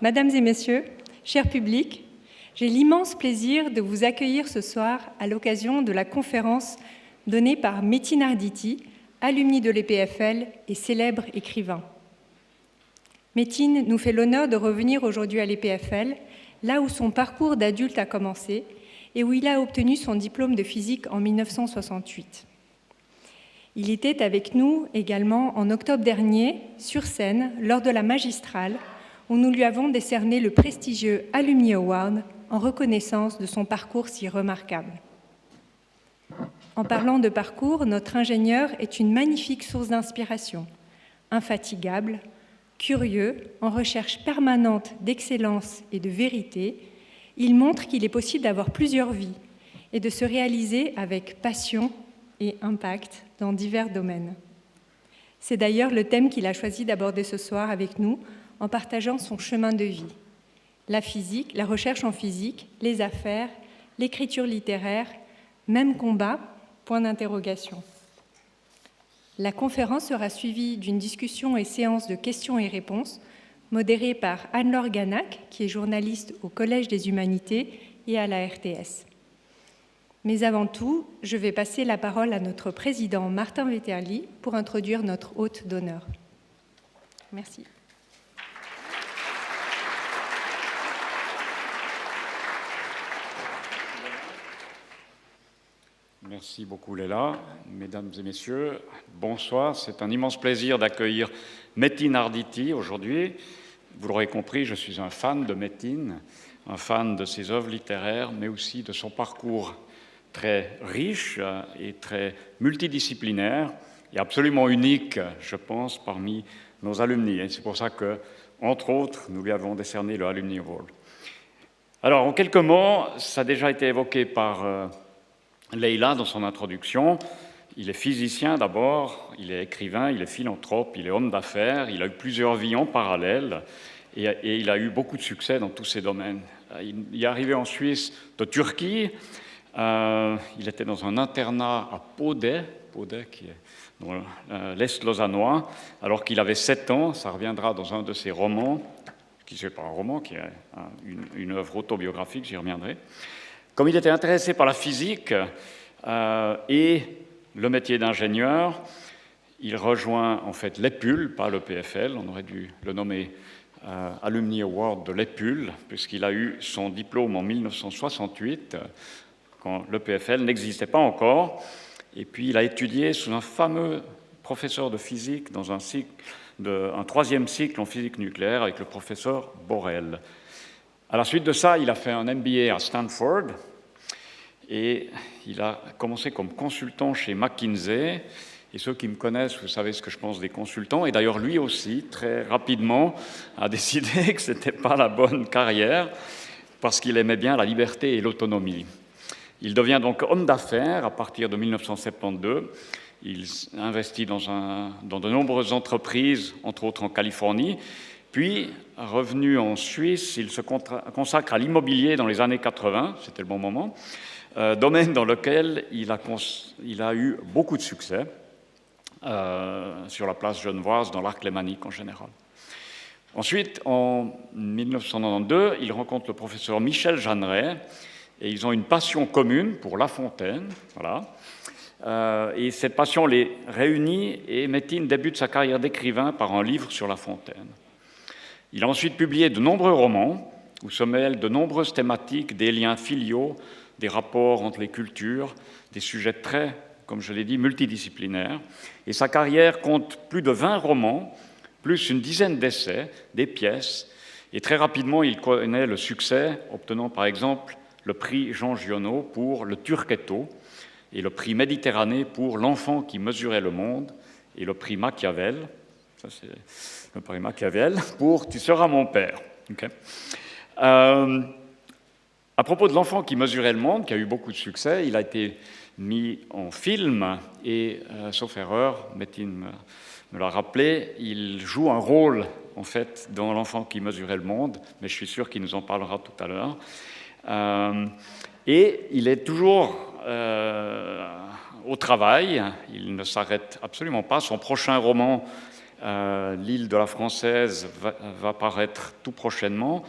Mesdames et Messieurs, cher public, j'ai l'immense plaisir de vous accueillir ce soir à l'occasion de la conférence donnée par Metin Arditi, alumni de l'EPFL et célèbre écrivain. Metin nous fait l'honneur de revenir aujourd'hui à l'EPFL, là où son parcours d'adulte a commencé et où il a obtenu son diplôme de physique en 1968. Il était avec nous également en octobre dernier, sur scène, lors de la magistrale, où nous lui avons décerné le prestigieux Alumni Award en reconnaissance de son parcours si remarquable. En parlant de parcours, notre ingénieur est une magnifique source d'inspiration, infatigable, curieux, en recherche permanente d'excellence et de vérité. Il montre qu'il est possible d'avoir plusieurs vies et de se réaliser avec passion et impact dans divers domaines. C'est d'ailleurs le thème qu'il a choisi d'aborder ce soir avec nous en partageant son chemin de vie. La physique, la recherche en physique, les affaires, l'écriture littéraire, même combat, point d'interrogation. La conférence sera suivie d'une discussion et séance de questions et réponses modérée par Anne-Laure Ganac, qui est journaliste au Collège des Humanités et à la RTS. Mais avant tout, je vais passer la parole à notre président Martin Vetterli pour introduire notre hôte d'honneur. Merci. Merci beaucoup Léla. Mesdames et messieurs, bonsoir. C'est un immense plaisir d'accueillir Metin Arditi aujourd'hui. Vous l'aurez compris, je suis un fan de Metin, un fan de ses œuvres littéraires, mais aussi de son parcours très riche et très multidisciplinaire et absolument unique, je pense, parmi nos alumni. Et c'est pour ça que, entre autres, nous lui avons décerné le Alumni Award. Alors, en quelques mots, ça a déjà été évoqué par Leïla dans son introduction. Il est physicien d'abord, il est écrivain, il est philanthrope, il est homme d'affaires, il a eu plusieurs vies en parallèle et il a eu beaucoup de succès dans tous ces domaines. Il est arrivé en Suisse de Turquie. Il était dans un internat à Podé qui est dans l'Est lausannois, alors qu'il avait 7 ans. Ça reviendra dans un de ses romans, qui n'est pas un roman, qui est une œuvre autobiographique, j'y reviendrai. Comme il était intéressé par la physique et le métier d'ingénieur, il rejoint en fait l'EPUL, pas l'EPFL, on aurait dû le nommer Alumni Award de l'EPUL, puisqu'il a eu son diplôme en 1968, quand l'EPFL n'existait pas encore, et puis il a étudié sous un fameux professeur de physique dans un 3e cycle en physique nucléaire avec le professeur Borel. À la suite de ça, il a fait un MBA à Stanford et il a commencé comme consultant chez McKinsey. Et ceux qui me connaissent, vous savez ce que je pense des consultants. Et d'ailleurs, lui aussi, très rapidement, a décidé que ce n'était pas la bonne carrière parce qu'il aimait bien la liberté et l'autonomie. Il devient donc homme d'affaires à partir de 1972. Il investit dans de nombreuses entreprises, entre autres en Californie. Puis, revenu en Suisse, il se consacre à l'immobilier dans les années 80, c'était le bon moment, domaine dans lequel il a eu beaucoup de succès sur la place genevoise, dans l'arc lémanique en général. Ensuite, en 1992, il rencontre le professeur Michel Jeanneret, et ils ont une passion commune pour La Fontaine, voilà. Et cette passion les réunit, et Metin débute sa carrière d'écrivain par un livre sur La Fontaine. Il a ensuite publié de nombreux romans où se mêlent de nombreuses thématiques, des liens filiaux, des rapports entre les cultures, des sujets très, comme je l'ai dit, multidisciplinaires. Et sa carrière compte plus de 20 romans, plus une dizaine d'essais, des pièces. Et très rapidement, il connaît le succès, obtenant par exemple le prix Jean Giono pour Le Turquetto et le prix Méditerranée pour L'enfant qui mesurait le monde et le prix Machiavel, ça c'est le prix Machiavel, pour Tu seras mon père. Okay. À propos de L'enfant qui mesurait le monde, qui a eu beaucoup de succès, il a été mis en film et, sauf erreur, Metin me l'a rappelé, il joue un rôle en fait dans L'enfant qui mesurait le monde, mais je suis sûr qu'il nous en parlera tout à l'heure. Et il est toujours au travail, il ne s'arrête absolument pas. Son prochain roman L'île de la Française va paraître tout prochainement.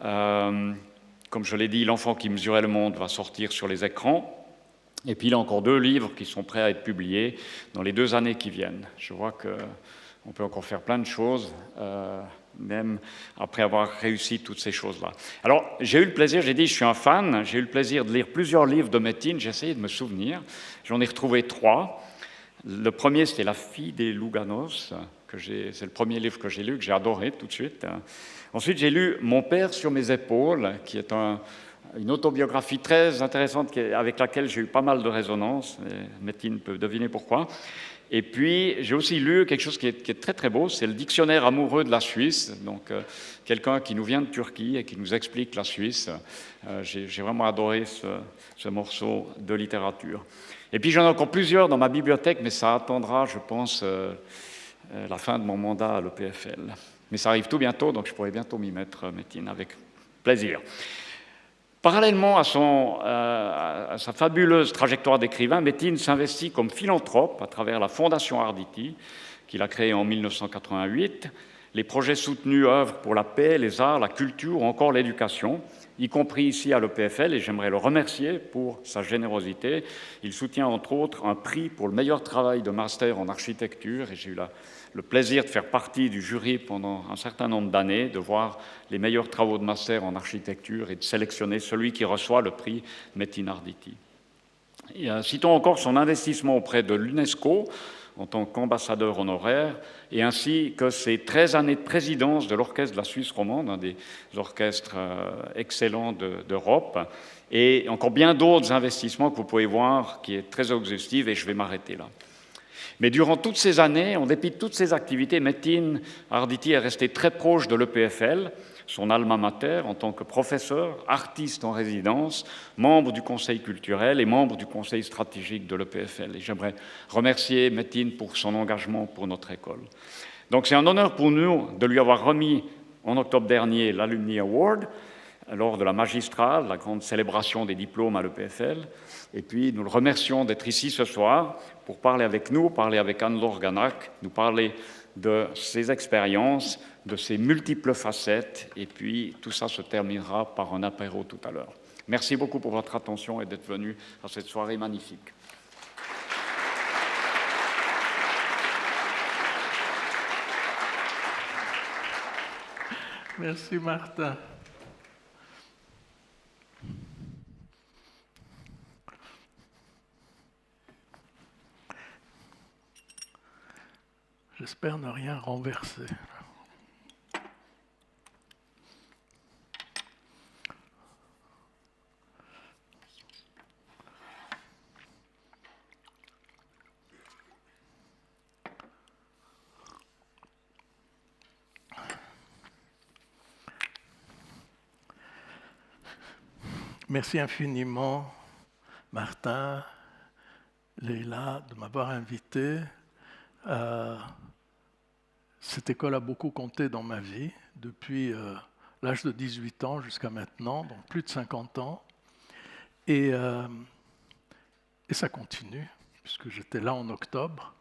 Comme je l'ai dit, L'enfant qui mesurait le monde va sortir sur les écrans. Et puis il y a encore 2 livres qui sont prêts à être publiés dans les 2 années qui viennent. Je vois qu'on peut encore faire plein de choses, même après avoir réussi toutes ces choses-là. Alors, j'ai eu le plaisir, j'ai dit, je suis un fan, j'ai eu le plaisir de lire plusieurs livres de Metin, j'ai essayé de me souvenir. J'en ai retrouvé 3. Le premier, c'était La fille des Louganos, c'est le premier livre que j'ai lu, que j'ai adoré tout de suite. Ensuite, j'ai lu Mon père sur mes épaules, qui est une autobiographie très intéressante avec laquelle j'ai eu pas mal de résonance. Metin peut deviner pourquoi. Et puis, j'ai aussi lu quelque chose qui est très très beau, c'est le dictionnaire amoureux de la Suisse, donc quelqu'un qui nous vient de Turquie et qui nous explique la Suisse. J'ai vraiment adoré ce morceau de littérature. Et puis, j'en ai encore plusieurs dans ma bibliothèque, mais ça attendra, je pense, la fin de mon mandat à l'EPFL. Mais ça arrive tout bientôt, donc je pourrai bientôt m'y mettre, Metin, avec plaisir. Parallèlement à sa fabuleuse trajectoire d'écrivain, Metin s'investit comme philanthrope à travers la Fondation Arditi, qu'il a créée en 1988. Les projets soutenus œuvrent pour la paix, les arts, la culture ou encore l'éducation, y compris ici à l'EPFL, et j'aimerais le remercier pour sa générosité. Il soutient entre autres un prix pour le meilleur travail de master en architecture, et j'ai eu le plaisir de faire partie du jury pendant un certain nombre d'années, de voir les meilleurs travaux de master en architecture et de sélectionner celui qui reçoit le prix Metin Arditi. Citons encore son investissement auprès de l'UNESCO en tant qu'ambassadeur honoraire, et ainsi que ses 13 années de présidence de l'Orchestre de la Suisse romande, un des orchestres excellents d'Europe, et encore bien d'autres investissements que vous pouvez voir, qui est très exhaustif, et je vais m'arrêter là. Mais durant toutes ces années, en dépit de toutes ces activités, Metin Arditi est resté très proche de l'EPFL, son alma mater, en tant que professeur, artiste en résidence, membre du conseil culturel et membre du conseil stratégique de l'EPFL. Et j'aimerais remercier Metin pour son engagement pour notre école. Donc c'est un honneur pour nous de lui avoir remis en octobre dernier l'Alumni Award, lors de la magistrale, la grande célébration des diplômes à l'EPFL. Et puis, nous le remercions d'être ici ce soir pour parler avec nous, parler avec Anne-Laure Ganac, nous parler de ses expériences, de ses multiples facettes, et puis tout ça se terminera par un apéro tout à l'heure. Merci beaucoup pour votre attention et d'être venu à cette soirée magnifique. Merci Martin. J'espère ne rien renverser. Merci infiniment, Martin, Leila, de m'avoir invité. Cette école a beaucoup compté dans ma vie, depuis l'âge de 18 ans jusqu'à maintenant, donc plus de 50 ans. Et ça continue, puisque j'étais là en octobre,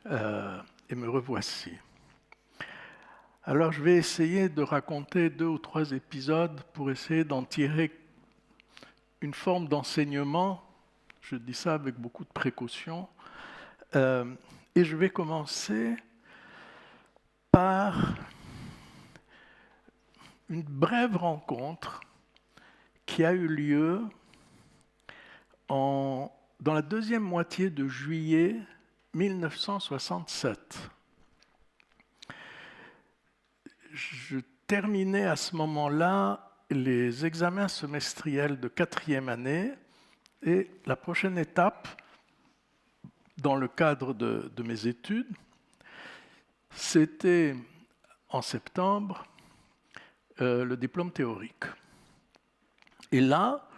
et me revoici. Alors je vais essayer de raconter 2 ou 3 épisodes pour essayer d'en tirer une forme d'enseignement. Je dis ça avec beaucoup de précaution. Et je vais commencer par une brève rencontre qui a eu lieu dans la deuxième moitié de juillet 1967. Je terminais à ce moment-là les examens semestriels de 4e année, et la prochaine étape, dans le cadre de mes études, c'était en septembre le diplôme théorique. Et là,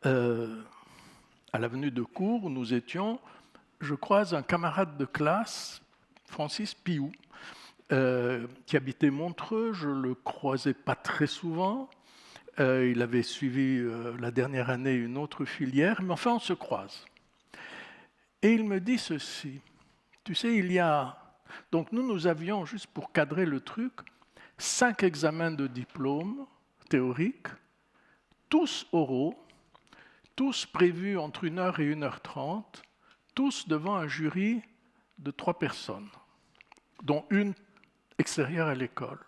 à l'avenue de cours où nous étions, je croise un camarade de classe, Francis Piou, qui habitait Montreux. Je ne le croisais pas très souvent. Il avait suivi la dernière année une autre filière, mais enfin on se croise. Et il me dit ceci: tu sais, il y a Donc nous avions, juste pour cadrer le truc, 5 examens de diplôme théoriques, tous oraux, tous prévus entre 1h et 1h30, tous devant un jury de 3 personnes, dont une extérieure à l'école.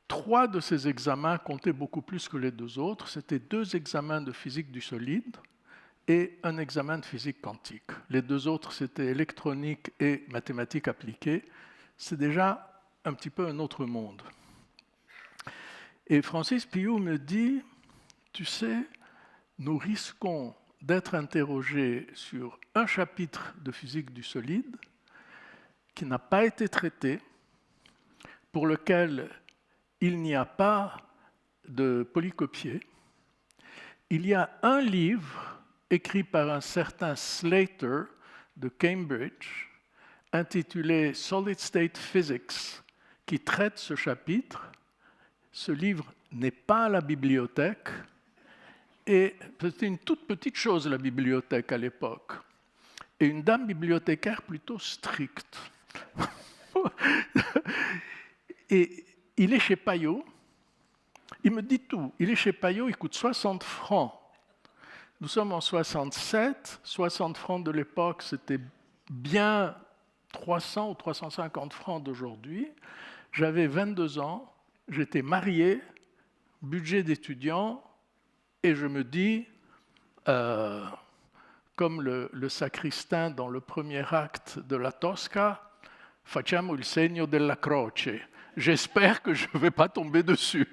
3 de ces examens comptaient beaucoup plus que les 2 autres. C'était 2 examens de physique du solide et un examen de physique quantique. Les 2 autres, c'était électronique et mathématiques appliquées. C'est déjà un petit peu un autre monde. Et Francis Piou me dit, tu sais, nous risquons d'être interrogés sur un chapitre de physique du solide qui n'a pas été traité, pour lequel il n'y a pas de polycopier. Il y a un livre écrit par un certain Slater de Cambridge, intitulé Solid State Physics, qui traite ce chapitre. Ce livre n'est pas à la bibliothèque, et c'était une toute petite chose, la bibliothèque, à l'époque. Et une dame bibliothécaire plutôt stricte. Et il est chez Payot. Il me dit tout. Il est chez Payot, il coûte 60 francs. Nous sommes en 67. 60 francs de l'époque, c'était bien 300 ou 350 francs d'aujourd'hui. J'avais 22 ans, j'étais marié, budget d'étudiant, et je me dis, comme le sacristain dans le premier acte de la Tosca, facciamo il segno della croce. J'espère que je ne vais pas tomber dessus.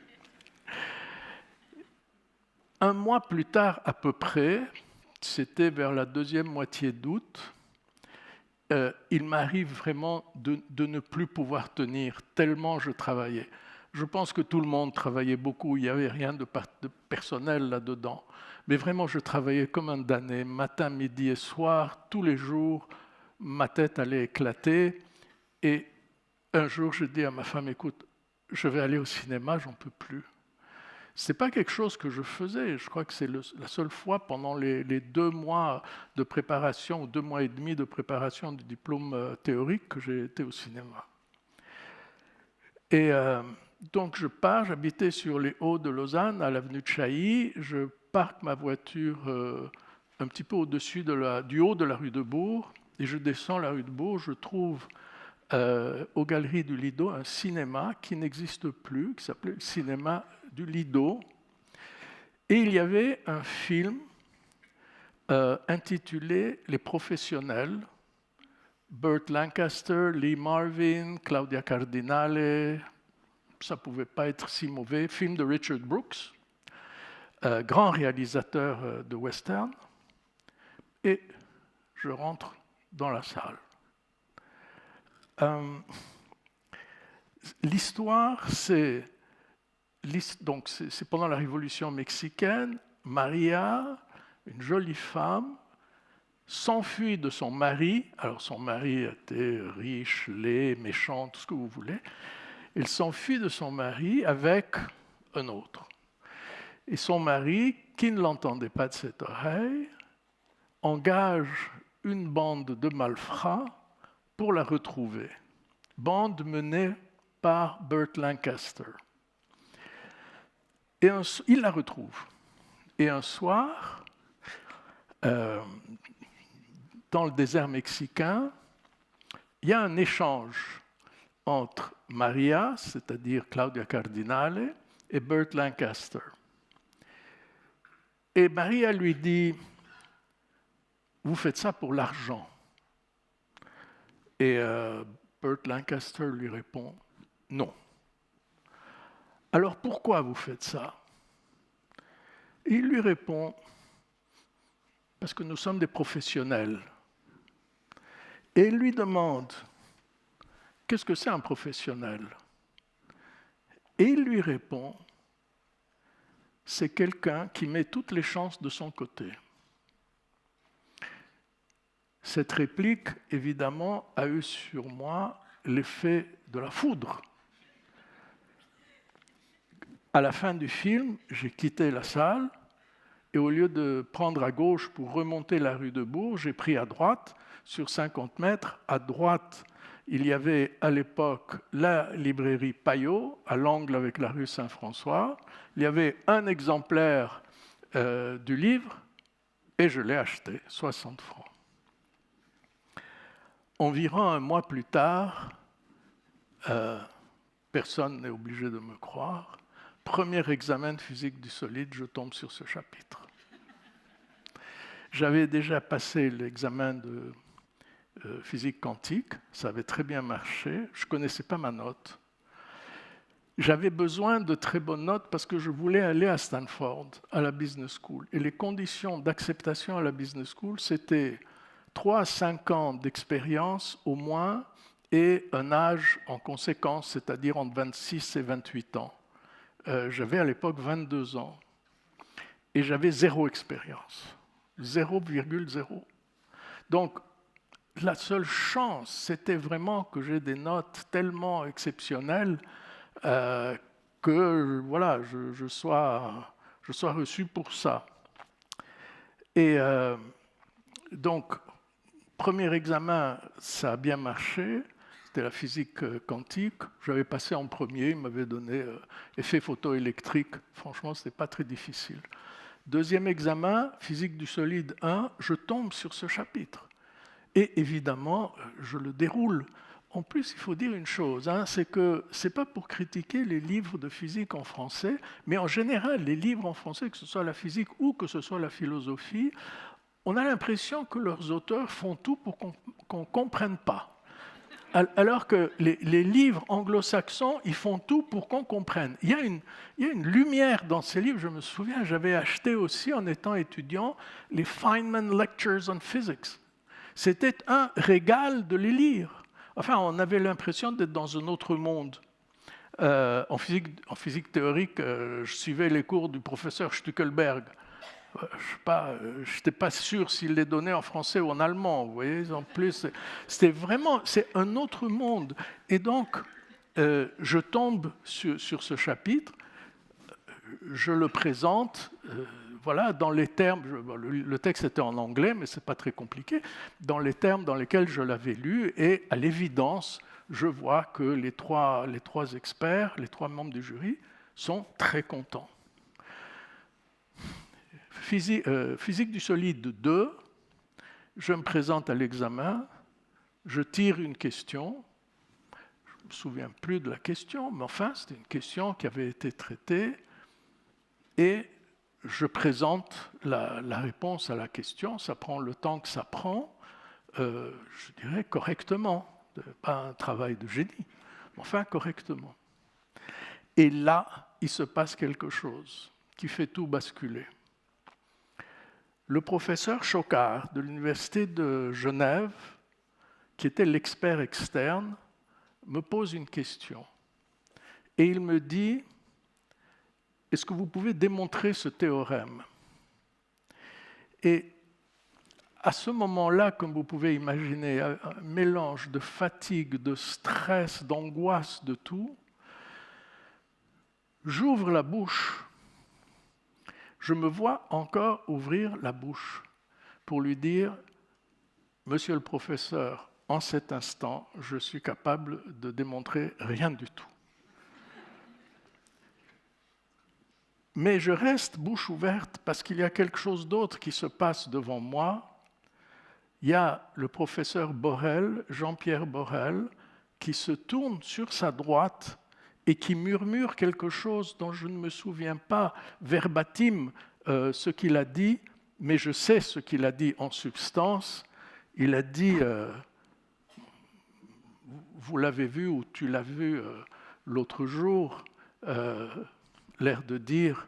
Un mois plus tard, à peu près, c'était vers la deuxième moitié d'août, il m'arrive vraiment de ne plus pouvoir tenir, tellement je travaillais. Je pense que tout le monde travaillait beaucoup, il n'y avait rien de personnel là-dedans. Mais vraiment, je travaillais comme un damné, matin, midi et soir, tous les jours, ma tête allait éclater. Et un jour, je dis à ma femme, écoute, je vais aller au cinéma, j'en peux plus. Ce n'est pas quelque chose que je faisais. Je crois que c'est la seule fois pendant les 2 mois de préparation, ou 2 mois et demi de préparation du diplôme théorique, que j'ai été au cinéma. Et donc je pars, j'habitais sur les hauts de Lausanne, à l'avenue de Chailly. Je parque ma voiture un petit peu au-dessus du haut de la rue de Bourg, et je descends la rue de Bourg. Je trouve aux Galeries du Lido un cinéma qui n'existe plus, qui s'appelait le cinéma du Lido. Et il y avait un film intitulé « Les professionnels », Burt Lancaster, Lee Marvin, Claudia Cardinale, ça ne pouvait pas être si mauvais, film de Richard Brooks, grand réalisateur de western, et je rentre dans la salle. L'histoire, c'est pendant la Révolution mexicaine. Maria, une jolie femme, s'enfuit de son mari. Alors son mari était riche, laid, méchant, tout ce que vous voulez. Elle s'enfuit de son mari avec un autre. Et son mari, qui ne l'entendait pas de cette oreille, engage une bande de malfrats pour la retrouver. Bande menée par Burt Lancaster. Et il la retrouve. Et un soir, dans le désert mexicain, il y a un échange entre Maria, c'est-à-dire Claudia Cardinale, et Burt Lancaster. Et Maria lui dit, « Vous faites ça pour l'argent. » Et Burt Lancaster lui répond, « Non. » Alors pourquoi vous faites ça? Et il lui répond, « Parce que nous sommes des professionnels. » Et il lui demande, « Qu'est-ce que c'est un professionnel ?» Et il lui répond, « C'est quelqu'un qui met toutes les chances de son côté. » Cette réplique, évidemment, a eu sur moi l'effet de la foudre. À la fin du film, j'ai quitté la salle et au lieu de prendre à gauche pour remonter la rue de Bourg, j'ai pris à droite. Sur 50 mètres, à droite, il y avait à l'époque la librairie Payot, à l'angle avec la rue Saint-François. Il y avait un exemplaire du livre, et je l'ai acheté, 60 francs. Environ un mois plus tard, personne n'est obligé de me croire, premier examen de physique du solide, je tombe sur ce chapitre. J'avais déjà passé l'examen de physique quantique, ça avait très bien marché, je ne connaissais pas ma note. J'avais besoin de très bonnes notes parce que je voulais aller à Stanford, à la business school. Et les conditions d'acceptation à la business school, c'était 3 à 5 ans d'expérience au moins et un âge en conséquence, c'est-à-dire entre 26 et 28 ans. J'avais à l'époque 22 ans et j'avais 0 expérience, 0,0. Donc, la seule chance, c'était vraiment que j'ai des notes tellement exceptionnelles que voilà, je sois reçu pour ça. Et donc, premier examen, ça a bien marché. C'était la physique quantique. J'avais passé en premier, il m'avait donné effet photoélectrique. Franchement, ce n'était pas très difficile. Deuxième examen, physique du solide 1, je tombe sur ce chapitre. Et évidemment, je le déroule. En plus, il faut dire une chose, c'est que ce n'est pas pour critiquer les livres de physique en français, mais en général, les livres en français, que ce soit la physique ou que ce soit la philosophie, on a l'impression que leurs auteurs font tout pour qu'on ne comprenne pas. Alors que les livres anglo-saxons, ils font tout pour qu'on comprenne. Il y a une lumière dans ces livres. Je me souviens, j'avais acheté aussi, en étant étudiant, les Feynman Lectures on Physics. C'était un régal de les lire. Enfin, on avait l'impression d'être dans un autre monde. En physique théorique, je suivais les cours du professeur Stuckelberg. Je n'étais pas sûr s'il les donnait en français ou en allemand. Vous voyez, en plus, c'est un autre monde. Et donc, je tombe sur ce chapitre, je le présente. Voilà, dans les termes, le texte était en anglais, mais ce n'est pas très compliqué, dans les termes dans lesquels je l'avais lu, et à l'évidence, je vois que les trois experts, les 3 membres du jury, sont très contents. Physique du solide 2, je me présente à l'examen, je tire une question, je ne me souviens plus de la question, mais enfin, c'était une question qui avait été traitée, et je présente la réponse à la question, ça prend le temps que ça prend, je dirais correctement, pas un travail de génie, mais enfin correctement. Et là, il se passe quelque chose qui fait tout basculer. Le professeur Chocard de l'Université de Genève, qui était l'expert externe, me pose une question. Et il me dit, est-ce que vous pouvez démontrer ce théorème? Et à ce moment-là, comme vous pouvez imaginer, un mélange de fatigue, de stress, d'angoisse, de tout, j'ouvre la bouche. Je me vois encore ouvrir la bouche pour lui dire « Monsieur le professeur, en cet instant, je suis capable de démontrer rien du tout. » Mais je reste bouche ouverte parce qu'il y a quelque chose d'autre qui se passe devant moi. Il y a le professeur Borel, Jean-Pierre Borel, qui se tourne sur sa droite et qui murmure quelque chose dont je ne me souviens pas verbatim ce qu'il a dit, mais je sais ce qu'il a dit en substance. Il a dit, vous l'avez vu ou tu l'as vu l'autre jour, l'air de dire,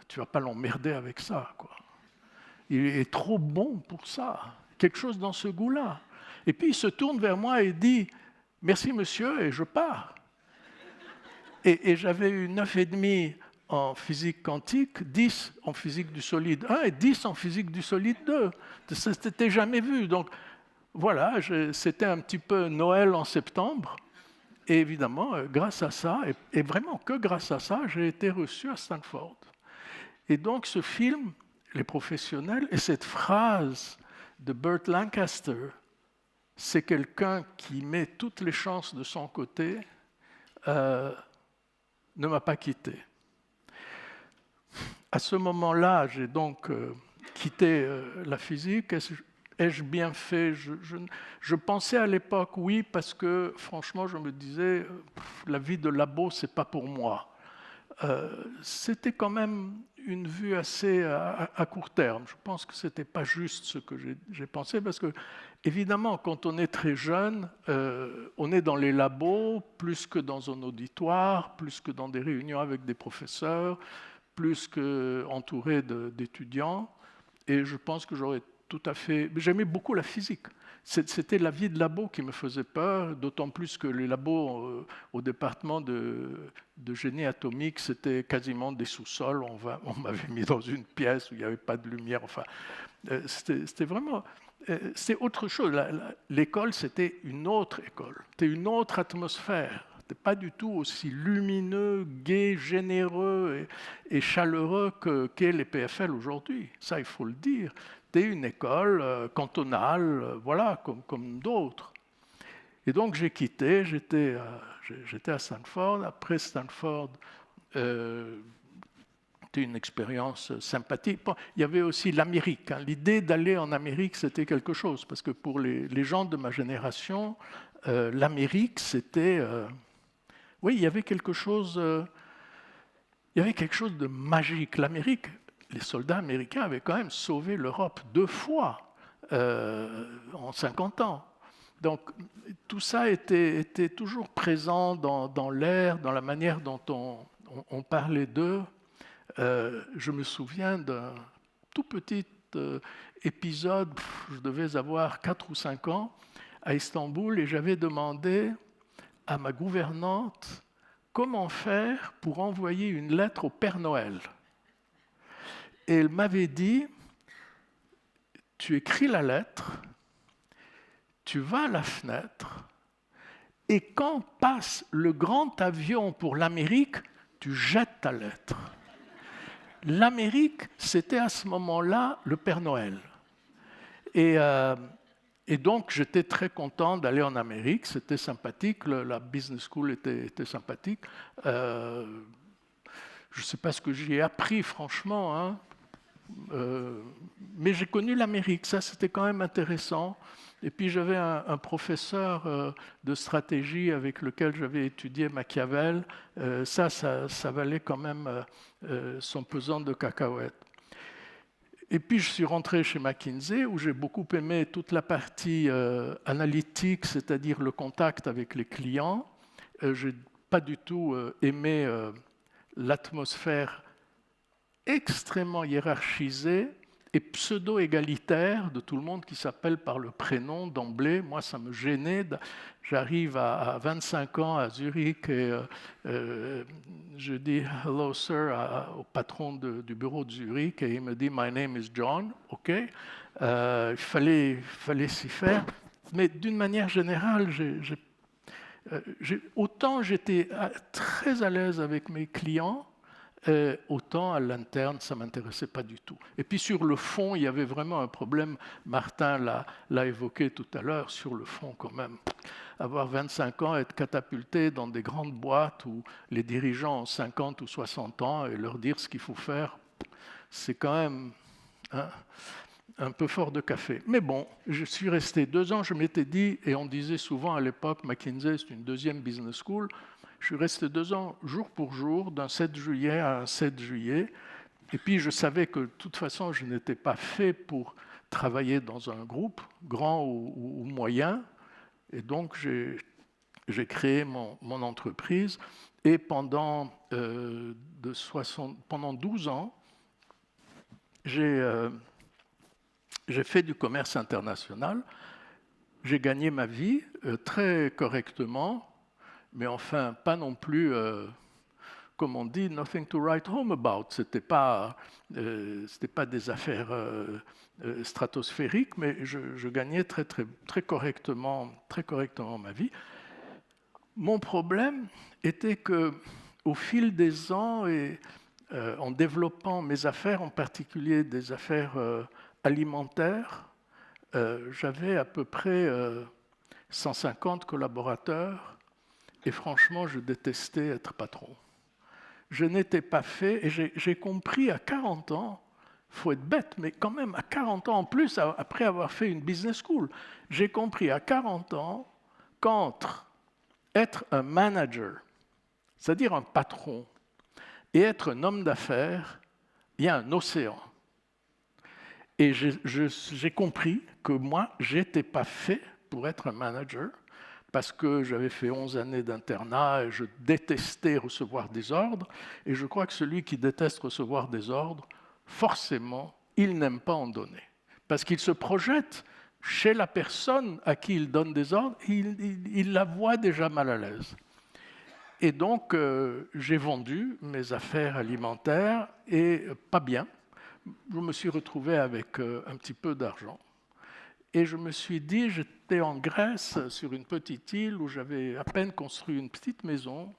tu ne vas pas l'emmerder avec ça, quoi. Il est trop bon pour ça, quelque chose dans ce goût-là. Et puis il se tourne vers moi et dit, merci monsieur, et je pars. Et j'avais eu 9,5 en physique quantique, 10 en physique du solide 1 et 10 en physique du solide 2. Ça ne s'était jamais vu. Donc voilà, c'était un petit peu Noël en septembre. Et évidemment, grâce à ça, et vraiment que grâce à ça, j'ai été reçu à Stanford. Et donc ce film, Les Professionnels, et cette phrase de Burt Lancaster, c'est quelqu'un qui met toutes les chances de son côté, ne m'a pas quitté. À ce moment-là, j'ai donc quitté la physique. Ai-je bien fait? Je pensais à l'époque oui, parce que franchement, je me disais, la vie de labo, c'est pas pour moi. C'était quand même une vue assez à court terme. Je pense que c'était pas juste ce que j'ai pensé, parce que évidemment, quand on est très jeune, on est dans les labos plus que dans un auditoire, plus que dans des réunions avec des professeurs, plus qu'entouré d'étudiants. Et je pense que j'aurais tout à fait... J'aimais beaucoup la physique. C'était la vie de labo qui me faisait peur, d'autant plus que les labos au département de génie atomique, c'était quasiment des sous-sols. On m'avait mis dans une pièce où il n'y avait pas de lumière. Enfin, c'était vraiment... C'est autre chose. L'école, c'était une autre école. C'était une autre atmosphère. C'était pas du tout aussi lumineux, gai, généreux et chaleureux qu'est les PFL aujourd'hui. Ça, il faut le dire. C'était une école cantonale, voilà, comme d'autres. Et donc j'ai quitté, j'étais à Stanford. Après Stanford, c'était une expérience sympathique. Bon, il y avait aussi l'Amérique. Hein. L'idée d'aller en Amérique, c'était quelque chose, parce que pour les gens de ma génération, l'Amérique, c'était... oui, il y avait quelque chose de magique. L'Amérique, les soldats américains avaient quand même sauvé l'Europe 2 fois en 50 ans. Donc tout ça était toujours présent dans l'air, dans la manière dont on parlait d'eux. Je me souviens d'un tout petit épisode, je devais avoir 4 ou 5 ans, à Istanbul, et j'avais demandé à ma gouvernante comment faire pour envoyer une lettre au Père Noël. Et elle m'avait dit, tu écris la lettre, tu vas à la fenêtre, et quand passe le grand avion pour l'Amérique, tu jettes ta lettre. L'Amérique, c'était à ce moment-là le Père Noël. Et donc, j'étais très content d'aller en Amérique. C'était sympathique. La business school était sympathique. Je ne sais pas ce que j'y ai appris, franchement. Hein. Mais j'ai connu l'Amérique. Ça, c'était quand même intéressant. Et puis, j'avais un professeur de stratégie avec lequel j'avais étudié Machiavel. Ça valait quand même son pesant de cacahuètes. Et puis, je suis rentré chez McKinsey, où j'ai beaucoup aimé toute la partie analytique, c'est-à-dire le contact avec les clients. Je n'ai pas du tout aimé l'atmosphère extrêmement hiérarchisée et pseudo-égalitaire de tout le monde qui s'appelle par le prénom d'emblée. Moi, ça me gênait. J'arrive à 25 ans à Zurich et je dis « Hello, sir » au patron du bureau de Zurich et il me dit « My name is John ». OK. Il fallait s'y faire. Mais d'une manière générale, autant j'étais très à l'aise avec mes clients, autant à l'interne, ça ne m'intéressait pas du tout. Et puis sur le fond, il y avait vraiment un problème. Martin l'a évoqué tout à l'heure, sur le fond quand même. Avoir 25 ans, être catapulté dans des grandes boîtes où les dirigeants ont 50 ou 60 ans et leur dire ce qu'il faut faire, c'est quand même un peu fort de café. Mais bon, je suis resté 2 ans, je m'étais dit, et on disait souvent à l'époque, McKinsey, c'est une deuxième business school. Je suis resté 2 ans, jour pour jour, d'un 7 juillet à un 7 juillet. Et puis, je savais que de toute façon, je n'étais pas fait pour travailler dans un groupe, grand ou moyen. Et donc, j'ai créé mon entreprise. Et pendant 12 ans, j'ai fait du commerce international. J'ai gagné ma vie très correctement. Mais enfin, pas non plus, comme on dit, nothing to write home about. C'était pas des affaires stratosphériques, mais je gagnais très correctement ma vie. Mon problème était que, au fil des ans et en développant mes affaires, en particulier des affaires alimentaires, j'avais à peu près 150 collaborateurs, et franchement, je détestais être patron. Je n'étais pas fait, et j'ai compris à 40 ans, il faut être bête, mais quand même à 40 ans, en plus, après avoir fait une business school, j'ai compris à 40 ans qu'entre être un manager, c'est-à-dire un patron, et être un homme d'affaires, il y a un océan. Et j'ai compris que moi, je n'étais pas fait pour être un manager, parce que j'avais fait 11 années d'internat et je détestais recevoir des ordres. Et je crois que celui qui déteste recevoir des ordres, forcément, il n'aime pas en donner. Parce qu'il se projette chez la personne à qui il donne des ordres, il la voit déjà mal à l'aise. Et donc, j'ai vendu mes affaires alimentaires, et pas bien. Je me suis retrouvé avec un petit peu d'argent. Et je me suis dit, j'étais en Grèce, sur une petite île où j'avais à peine construit une petite maison.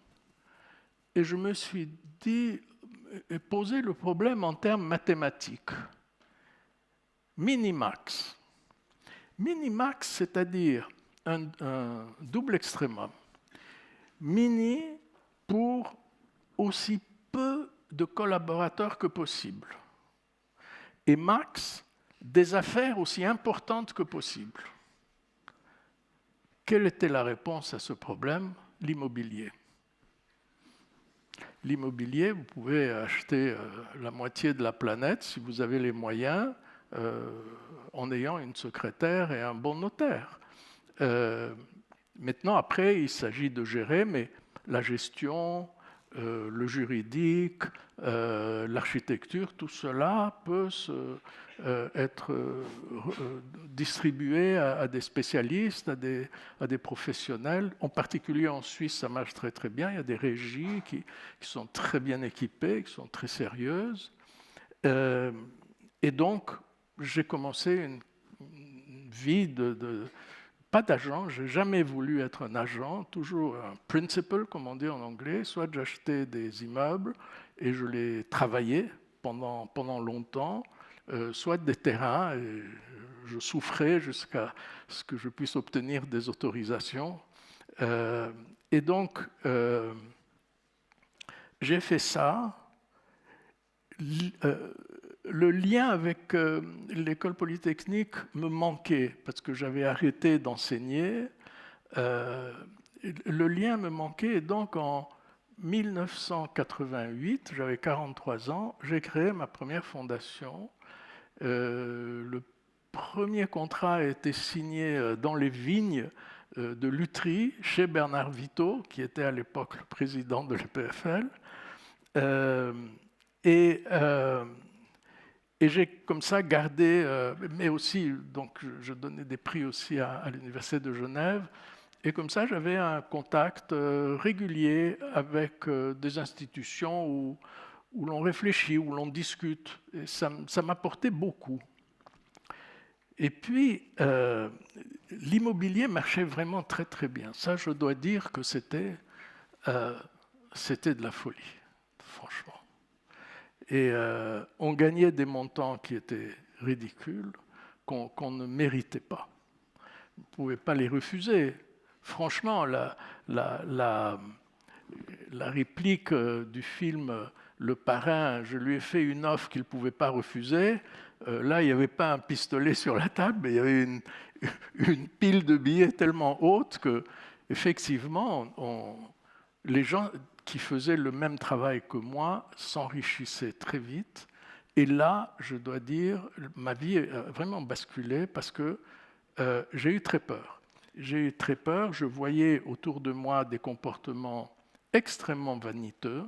Et je me suis dit, posé le problème en termes mathématiques. Minimax. Minimax, c'est-à-dire un double extrémum. Mini pour aussi peu de collaborateurs que possible. Et max, des affaires aussi importantes que possible. Quelle était la réponse à ce problème? L'immobilier. L'immobilier, vous pouvez acheter la moitié de la planète, si vous avez les moyens, en ayant une secrétaire et un bon notaire. Maintenant, après, il s'agit de gérer, mais la gestion, le juridique, l'architecture, tout cela peut être distribué à des spécialistes, à des professionnels. En particulier en Suisse, ça marche très très bien. Il y a des régies qui sont très bien équipées, qui sont très sérieuses. Et donc, j'ai commencé une vie pas d'agent, je n'ai jamais voulu être un agent, toujours un principal, comme on dit en anglais, soit j'achetais des immeubles et je les travaillais pendant longtemps, soit des terrains, et je souffrais jusqu'à ce que je puisse obtenir des autorisations. Et donc, j'ai fait ça. Le lien avec l'école polytechnique me manquait parce que j'avais arrêté d'enseigner. Le lien me manquait et donc en 1988, j'avais 43 ans, j'ai créé ma première fondation. Le premier contrat a été signé dans les vignes de Lutry, chez Bernard Vitault, qui était à l'époque le président de l'EPFL. Et j'ai comme ça gardé, mais aussi, donc je donnais des prix aussi à l'Université de Genève, et comme ça j'avais un contact régulier avec des institutions où l'on réfléchit, où l'on discute, et ça m'apportait beaucoup. Et puis, l'immobilier marchait vraiment très très bien. Ça, je dois dire que c'était de la folie, franchement. Et on gagnait des montants qui étaient ridicules, qu'on ne méritait pas. On ne pouvait pas les refuser. Franchement, la réplique du film Le Parrain, je lui ai fait une offre qu'il ne pouvait pas refuser. Là, il n'y avait pas un pistolet sur la table, mais il y avait une pile de billets tellement haute que, effectivement, les gens qui faisaient le même travail que moi s'enrichissaient très vite. Et là, je dois dire, ma vie a vraiment basculé parce que j'ai eu très peur. J'ai eu très peur, je voyais autour de moi des comportements extrêmement vaniteux.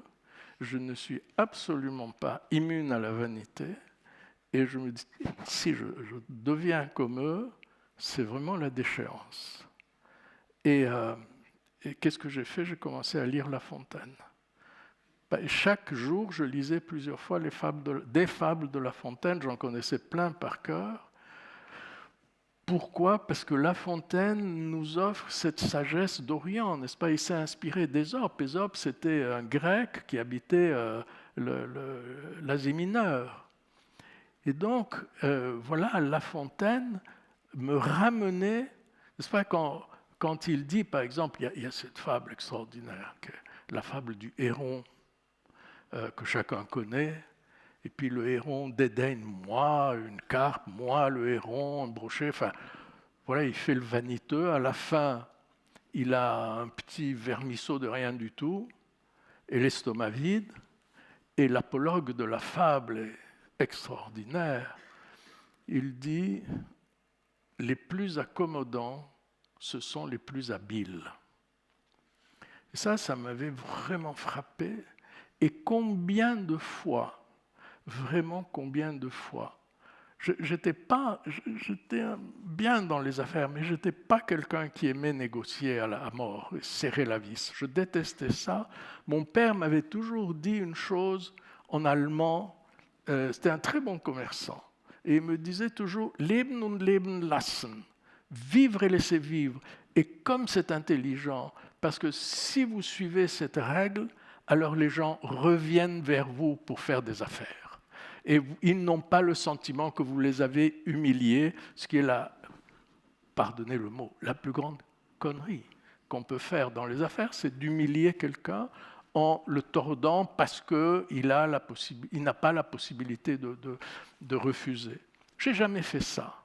Je ne suis absolument pas immune à la vanité. Et je me dis, si je deviens comme eux, c'est vraiment la déchéance. Et qu'est-ce que j'ai fait? J'ai commencé à lire La Fontaine. Chaque jour, je lisais plusieurs fois des fables de La Fontaine. J'en connaissais plein par cœur. Pourquoi? Parce que La Fontaine nous offre cette sagesse d'Orient, n'est-ce pas? Il s'est inspiré d'Ésope. Ésope, c'était un Grec qui habitait l'Asie mineure. Et donc, voilà, La Fontaine me ramenait, n'est-ce pas, quand quand il dit, par exemple, il y a cette fable extraordinaire, la fable du héron, que chacun connaît, et puis le héron dédaigne moi, une carpe, moi le héron, un brochet, enfin, voilà, il fait le vaniteux. À la fin, il a un petit vermisseau de rien du tout, et l'estomac vide, et l'apologue de la fable est extraordinaire. Il dit « Les plus accommodants, ce sont les plus habiles ». Et ça m'avait vraiment frappé. Et combien de fois, vraiment combien de fois, j'étais bien dans les affaires, mais je n'étais pas quelqu'un qui aimait négocier à mort et serrer la vis. Je détestais ça. Mon père m'avait toujours dit une chose en allemand, c'était un très bon commerçant, et il me disait toujours « Leben und leben lassen », vivre et laisser vivre. Et comme c'est intelligent, parce que si vous suivez cette règle, alors les gens reviennent vers vous pour faire des affaires. Et ils n'ont pas le sentiment que vous les avez humiliés, ce qui est pardonnez le mot, la plus grande connerie qu'on peut faire dans les affaires, c'est d'humilier quelqu'un en le tordant parce qu'il n'a pas la possibilité de refuser. Je n'ai jamais fait ça.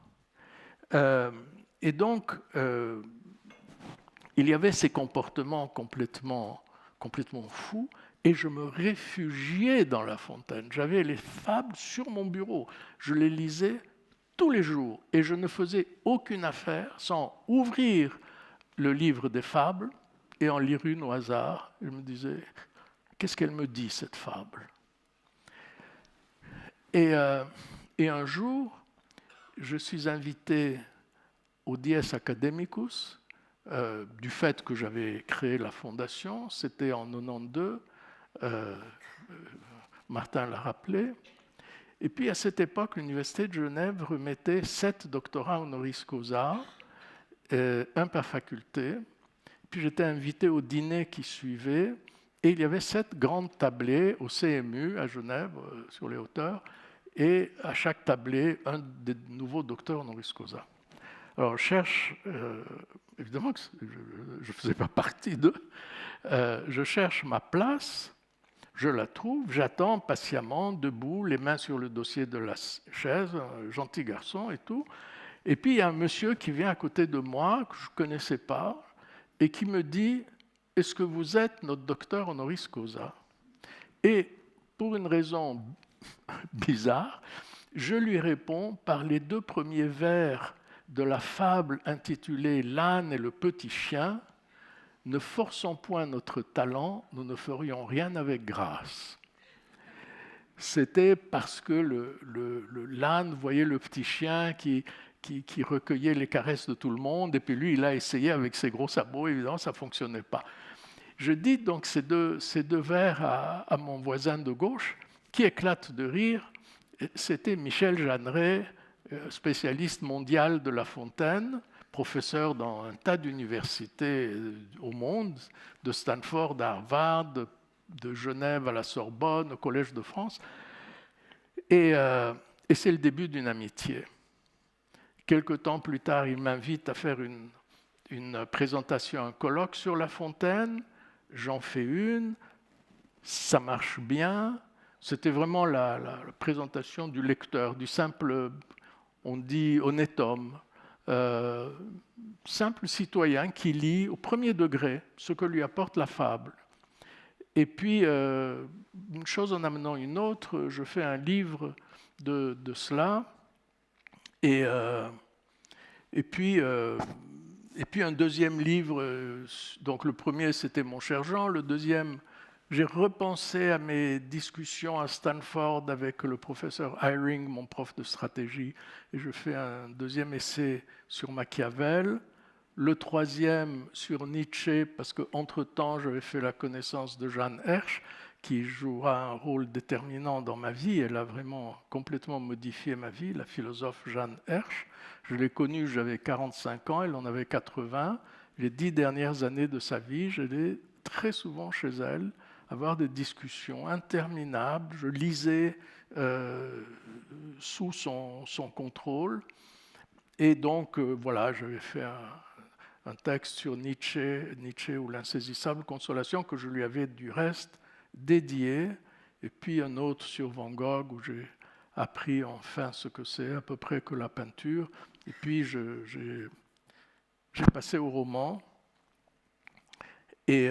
Et donc, il y avait ces comportements complètement fous, et je me réfugiais dans La Fontaine. J'avais les fables sur mon bureau. Je les lisais tous les jours, et je ne faisais aucune affaire sans ouvrir le livre des fables et en lire une au hasard. Je me disais, qu'est-ce qu'elle me dit, cette fable ? Et un jour, je suis invité au Dies Academicus, du fait que j'avais créé la fondation, c'était en 92, Martin l'a rappelé. Et puis à cette époque, l'Université de Genève remettait 7 doctorats honoris causa, un par faculté. Puis j'étais invité au dîner qui suivait, et il y avait 7 grandes tablées au CMU à Genève, sur les hauteurs, et à chaque tablée, un des nouveaux docteurs honoris causa. Alors je cherche, évidemment que je ne faisais pas partie d'eux, je cherche ma place, je la trouve, j'attends patiemment, debout, les mains sur le dossier de la chaise, un gentil garçon et tout. Et puis il y a un monsieur qui vient à côté de moi, que je ne connaissais pas, et qui me dit « Est-ce que vous êtes notre docteur honoris causa ?» Et pour une raison bizarre, je lui réponds par les 2 premiers vers de la fable intitulée « L'âne et le petit chien », « Ne forçons point notre talent, nous ne ferions rien avec grâce ». C'était parce que l'âne voyait le petit chien qui recueillait les caresses de tout le monde, et puis lui, il a essayé avec ses gros sabots, évidemment, ça ne fonctionnait pas. Je dis donc ces deux vers à mon voisin de gauche, qui éclate de rire. C'était Michel Jeanneret, spécialiste mondial de La Fontaine, professeur dans un tas d'universités au monde, de Stanford à Harvard, de Genève à la Sorbonne, au Collège de France. Et c'est le début d'une amitié. Quelque temps plus tard, il m'invite à faire une présentation, un colloque sur La Fontaine. J'en fais une, ça marche bien. C'était vraiment la présentation du lecteur, du simple, on dit, honnête homme. Simple citoyen qui lit au premier degré ce que lui apporte la fable. Et puis, une chose en amenant une autre, je fais un livre de cela, et puis un deuxième livre, donc le premier c'était Mon cher Jean, le deuxième, j'ai repensé à mes discussions à Stanford avec le professeur Eyring, mon prof de stratégie, et je fais un deuxième essai sur Machiavel, le troisième sur Nietzsche, parce qu'entre-temps, j'avais fait la connaissance de Jeanne Hersch, qui jouera un rôle déterminant dans ma vie. Elle a vraiment complètement modifié ma vie, la philosophe Jeanne Hersch. Je l'ai connue, j'avais 45 ans, elle en avait 80. Les 10 dernières années de sa vie, j'allais très souvent chez elle, avoir des discussions interminables. Je lisais sous son contrôle. Et donc, voilà, j'avais fait un texte sur Nietzsche ou l'insaisissable consolation que je lui avais du reste dédié, et puis un autre sur Van Gogh où j'ai appris enfin ce que c'est à peu près que la peinture, et puis j'ai passé au roman, et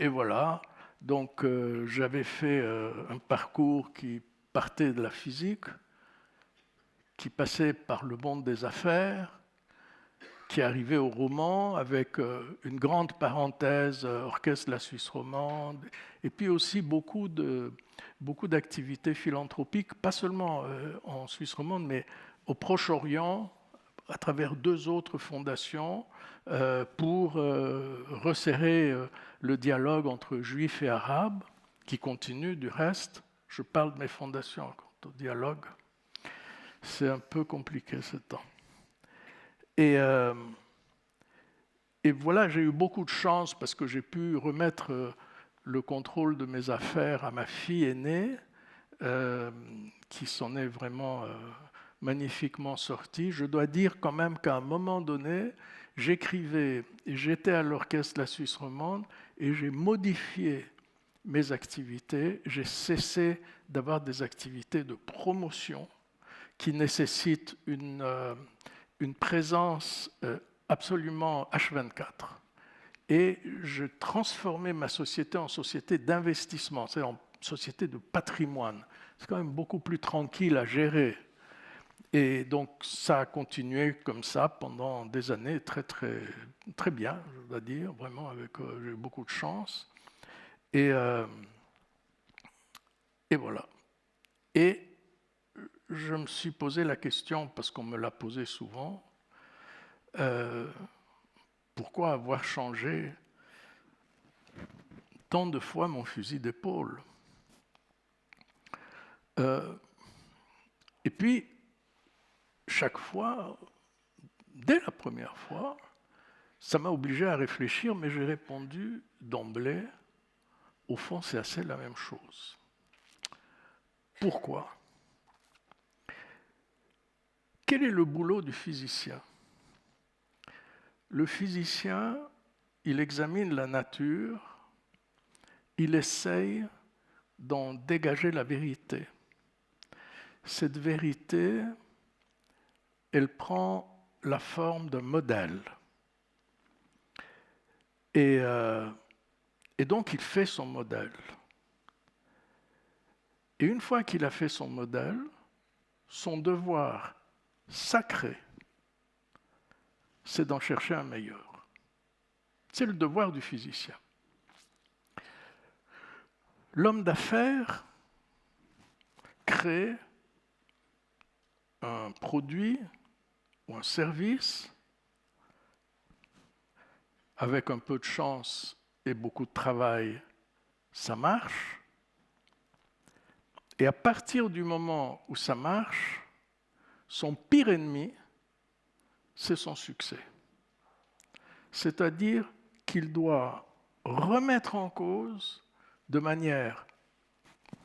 voilà. Donc j'avais fait un parcours qui partait de la physique, qui passait par le monde des affaires, qui arrivait au roman avec une grande parenthèse, orchestre de la Suisse romande, et puis aussi beaucoup d'activités philanthropiques, pas seulement en Suisse romande, mais au Proche-Orient, à travers 2 autres fondations, pour resserrer le dialogue entre juifs et arabes, qui continue du reste. Je parle de mes fondations quant au dialogue. C'est un peu compliqué ce temps. Et voilà, j'ai eu beaucoup de chance parce que j'ai pu remettre le contrôle de mes affaires à ma fille aînée, qui s'en est vraiment magnifiquement sortie. Je dois dire quand même qu'à un moment donné, j'écrivais, et j'étais à l'orchestre de la Suisse romande, et j'ai modifié mes activités. J'ai cessé d'avoir des activités de promotion qui nécessitent une présence absolument H24. Et je transformais ma société en société d'investissement, c'est-à-dire en société de patrimoine. C'est quand même beaucoup plus tranquille à gérer. Et donc ça a continué comme ça pendant des années, très, très, très bien, je dois dire, vraiment, j'ai eu beaucoup de chance. Et voilà. Et je me suis posé la question, parce qu'on me l'a posé souvent, pourquoi avoir changé tant de fois mon fusil d'épaule? Et puis, chaque fois, dès la première fois, ça m'a obligé à réfléchir, mais j'ai répondu d'emblée, au fond, c'est assez la même chose. Pourquoi? Quel est le boulot du physicien? Le physicien, il examine la nature, il essaye d'en dégager la vérité. Cette vérité, elle prend la forme d'un modèle. Et donc, il fait son modèle. Et une fois qu'il a fait son modèle, son devoir sacré, c'est d'en chercher un meilleur. C'est le devoir du physicien. L'homme d'affaires crée un produit ou un service avec un peu de chance et beaucoup de travail, ça marche. Et à partir du moment où ça marche, son pire ennemi, c'est son succès. C'est-à-dire qu'il doit remettre en cause de manière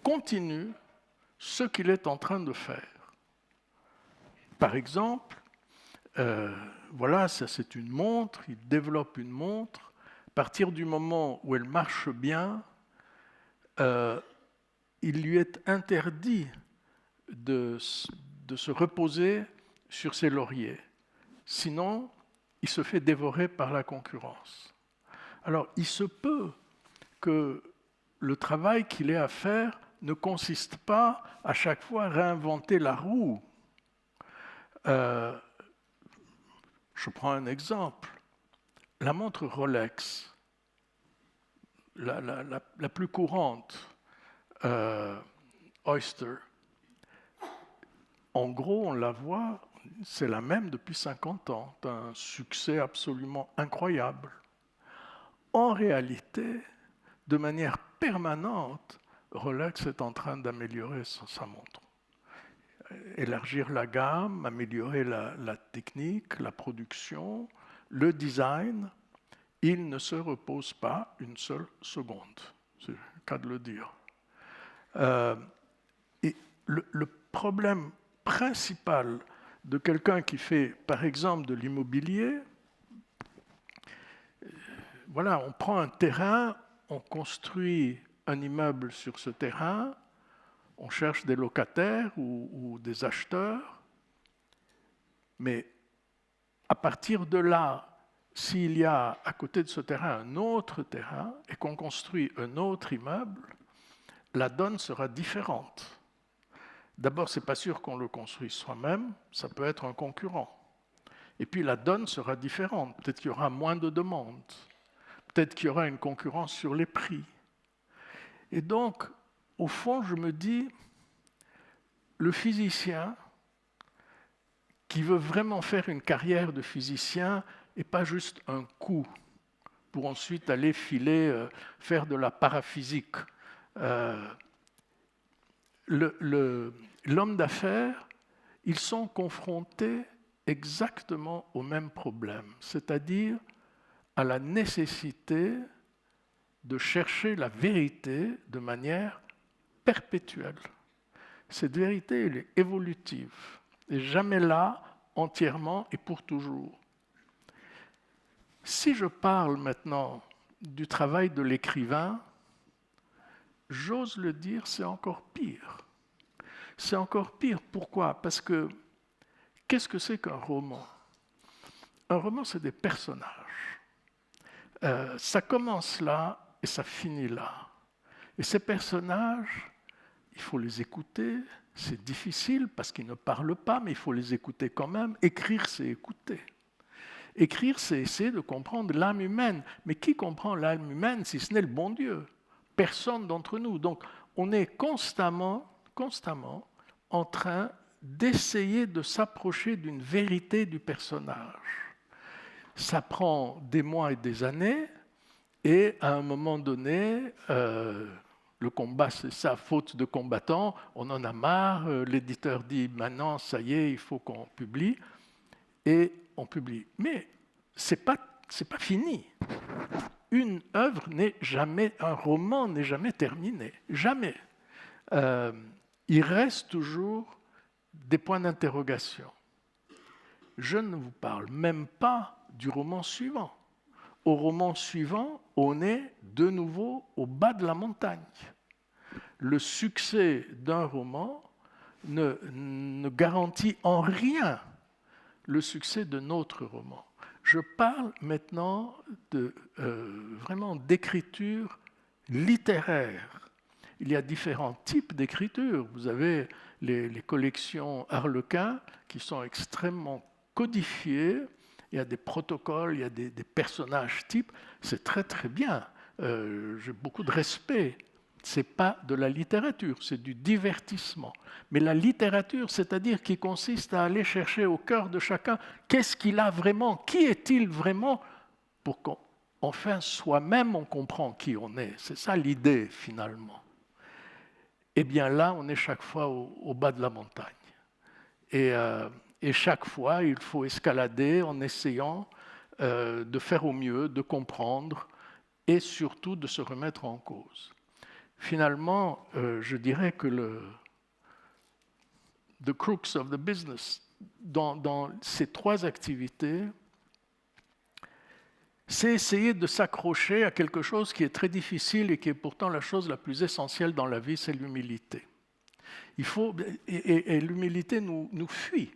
continue ce qu'il est en train de faire. Par exemple, voilà, ça c'est une montre, il développe une montre. À partir du moment où elle marche bien, il lui est interdit de se reposer sur ses lauriers. Sinon, il se fait dévorer par la concurrence. Alors, il se peut que le travail qu'il ait à faire ne consiste pas à chaque fois à réinventer la roue. Je prends un exemple. La montre Rolex, la plus courante, Oyster, en gros, on la voit, c'est la même depuis 50 ans, un succès absolument incroyable. En réalité, de manière permanente, Rolex est en train d'améliorer sa montre. Élargir la gamme, améliorer la technique, la production, le design, il ne se repose pas une seule seconde. C'est le cas de le dire. Et le problème principal de quelqu'un qui fait, par exemple, de l'immobilier. Voilà, on prend un terrain, on construit un immeuble sur ce terrain, on cherche des locataires ou des acheteurs, mais à partir de là, s'il y a à côté de ce terrain un autre terrain et qu'on construit un autre immeuble, la donne sera différente. D'abord, ce n'est pas sûr qu'on le construise soi-même, ça peut être un concurrent. Et puis la donne sera différente. Peut-être qu'il y aura moins de demandes. Peut-être qu'il y aura une concurrence sur les prix. Et donc, au fond, je me dis, le physicien qui veut vraiment faire une carrière de physicien et pas juste un coup pour ensuite aller filer, faire de la paraphysique. L'homme d'affaires, ils sont confrontés exactement au même problème, c'est-à-dire à la nécessité de chercher la vérité de manière perpétuelle. Cette vérité, elle est évolutive, et jamais là, entièrement et pour toujours. Si je parle maintenant du travail de l'écrivain, j'ose le dire, c'est encore pire. C'est encore pire. Pourquoi? Parce que qu'est-ce que c'est qu'un roman? Un roman, c'est des personnages. Ça commence là et ça finit là. Et ces personnages, il faut les écouter. C'est difficile parce qu'ils ne parlent pas, mais il faut les écouter quand même. Écrire, c'est écouter. Écrire, c'est essayer de comprendre l'âme humaine. Mais qui comprend l'âme humaine si ce n'est le bon Dieu? Personne d'entre nous. Donc, on est constamment en train d'essayer de s'approcher d'une vérité du personnage. Ça prend des mois et des années, et à un moment donné, le combat, c'est ça, faute de combattants, on en a marre, l'éditeur dit « maintenant, ça y est, il faut qu'on publie », et on publie. Mais c'est pas fini. Une œuvre n'est jamais, un roman n'est jamais terminé, jamais. Il reste toujours des points d'interrogation. Je ne vous parle même pas du roman suivant. Au roman suivant, on est de nouveau au bas de la montagne. Le succès d'un roman ne garantit en rien le succès de notre roman. Je parle maintenant vraiment d'écriture littéraire. Il y a différents types d'écriture. Vous avez les collections Harlequin qui sont extrêmement codifiées. Il y a des protocoles, il y a des personnages types. C'est très très bien. J'ai beaucoup de respect. Ce n'est pas de la littérature, c'est du divertissement. Mais la littérature, c'est-à-dire qui consiste à aller chercher au cœur de chacun qu'est-ce qu'il a vraiment, qui est-il vraiment, pour qu'enfin soi-même on comprend qui on est. C'est ça l'idée finalement. Eh bien là, on est chaque fois au bas de la montagne. Et chaque fois, il faut escalader en essayant de faire au mieux, de comprendre et surtout de se remettre en cause. Finalement, je dirais que the crux of the business, dans ces trois activités, c'est essayer de s'accrocher à quelque chose qui est très difficile et qui est pourtant la chose la plus essentielle dans la vie, c'est l'humilité. Et l'humilité nous fuit.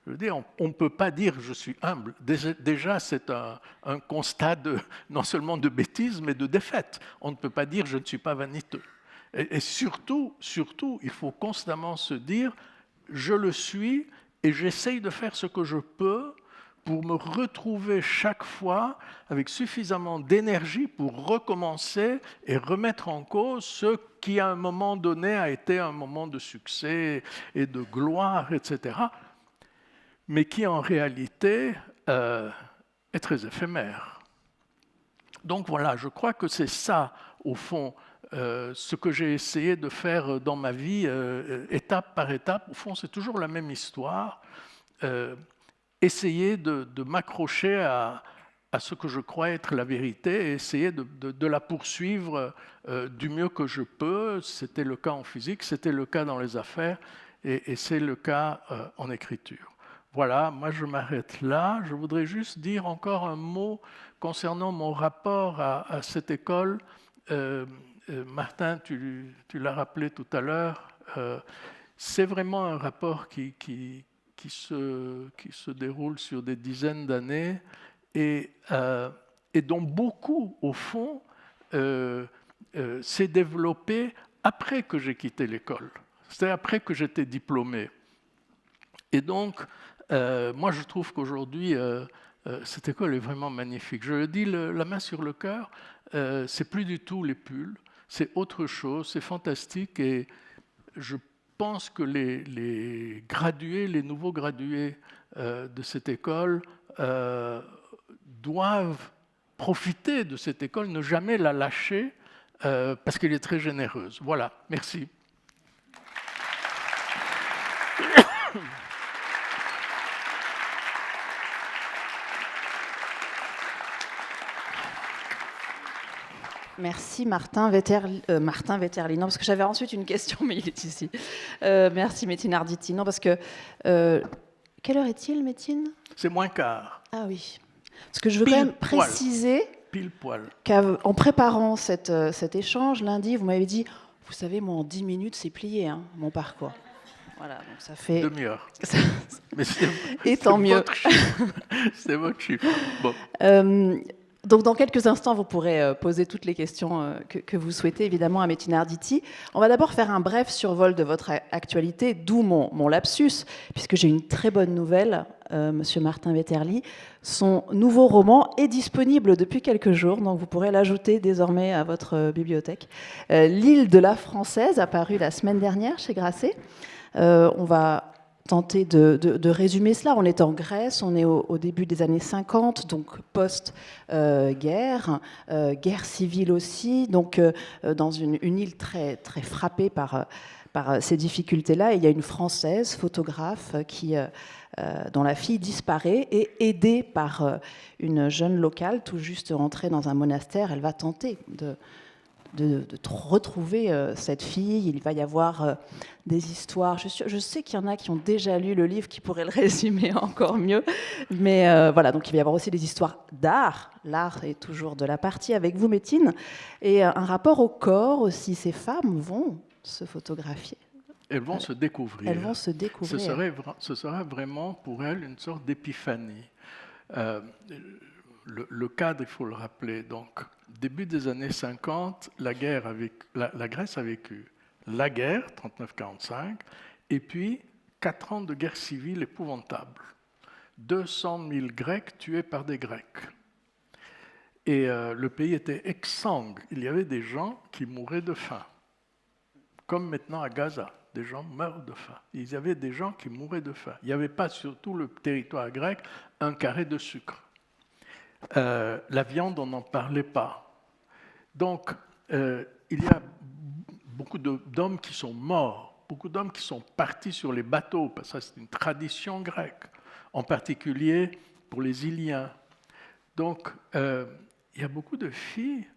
Je veux dire, on ne peut pas dire « je suis humble ». Déjà, c'est un constat non seulement de bêtise, mais de défaite. On ne peut pas dire « je ne suis pas vaniteux ». Et surtout, il faut constamment se dire « je le suis et j'essaye de faire ce que je peux » pour me retrouver chaque fois avec suffisamment d'énergie pour recommencer et remettre en cause ce qui, à un moment donné, a été un moment de succès et de gloire, etc., mais qui, en réalité, est très éphémère. Donc voilà, je crois que c'est ça, au fond, ce que j'ai essayé de faire dans ma vie, étape par étape. Au fond, c'est toujours la même histoire. Essayer de m'accrocher à ce que je crois être la vérité et essayer de la poursuivre du mieux que je peux. C'était le cas en physique, c'était le cas dans les affaires et c'est le cas en écriture. voilà, moi je m'arrête là. Je voudrais juste dire encore un mot concernant mon rapport à cette école. Martin, tu l'as rappelé tout à l'heure, c'est vraiment un rapport qui se déroule sur des dizaines d'années et dont beaucoup, au fond, s'est développé après que j'ai quitté l'école. C'est après que j'étais diplômé. Et donc, moi, je trouve qu'aujourd'hui, cette école est vraiment magnifique. Je le dis, la main sur le cœur, c'est plus du tout les pulls, c'est autre chose, c'est fantastique. Et je pense que les gradués, les nouveaux gradués de cette école doivent profiter de cette école, ne jamais la lâcher, parce qu'elle est très généreuse. Voilà, merci. Merci Martin Vetterli. Non, parce que j'avais ensuite une question, mais il est ici. Merci Metin Arditi. Non, parce que... quelle heure est-il, Metin ? C'est moins quart. Ah oui. Parce que je veux quand même préciser pile poil. qu'en préparant cet échange, lundi, vous m'avez dit, vous savez, moi, en 10 minutes, c'est plié, hein, mon parcours. Voilà, donc ça fait... Demi-heure. Mais et tant mieux. C'est votre chiffre. Bon. Donc, dans quelques instants, vous pourrez poser toutes les questions que vous souhaitez, évidemment, à Metin Arditi. On va d'abord faire un bref survol de votre actualité, d'où mon lapsus, puisque j'ai une très bonne nouvelle, Monsieur Martin Vetterli. Son nouveau roman est disponible depuis quelques jours, donc vous pourrez l'ajouter désormais à votre bibliothèque. L'île de la Française, apparu la semaine dernière chez Grasset. On va tenter de résumer cela. On est en Grèce, on est au début des années 50, donc post-guerre, guerre civile aussi, donc dans une île très, très frappée par ces difficultés-là. Et il y a une Française, photographe, dont la fille disparaît et aidée par une jeune locale, tout juste rentrée dans un monastère, elle va tenter de retrouver cette fille. Il va y avoir des histoires. Je sais qu'il y en a qui ont déjà lu le livre qui pourraient le résumer encore mieux. Mais voilà, donc il va y avoir aussi des histoires d'art. L'art est toujours de la partie avec vous, Metin. Et un rapport au corps aussi. Ces femmes vont se photographier. Elles vont se découvrir. Elles vont se découvrir. Ce sera vraiment pour elles une sorte d'épiphanie. Le cadre, il faut le rappeler. Donc, début des années 50, la Grèce a vécu la guerre, 39-45, et puis 4 ans de guerre civile épouvantable. 200 000 Grecs tués par des Grecs. Et le pays était exsangue. Il y avait des gens qui mouraient de faim. Comme maintenant à Gaza, des gens meurent de faim. Il y avait des gens qui mouraient de faim. Il n'y avait pas sur tout le territoire grec un carré de sucre. La viande, on n'en parlait pas. Donc, il y a beaucoup d'hommes qui sont morts, beaucoup d'hommes qui sont partis sur les bateaux, parce que c'est une tradition grecque, en particulier pour les Iliens. Donc, il y a beaucoup de filles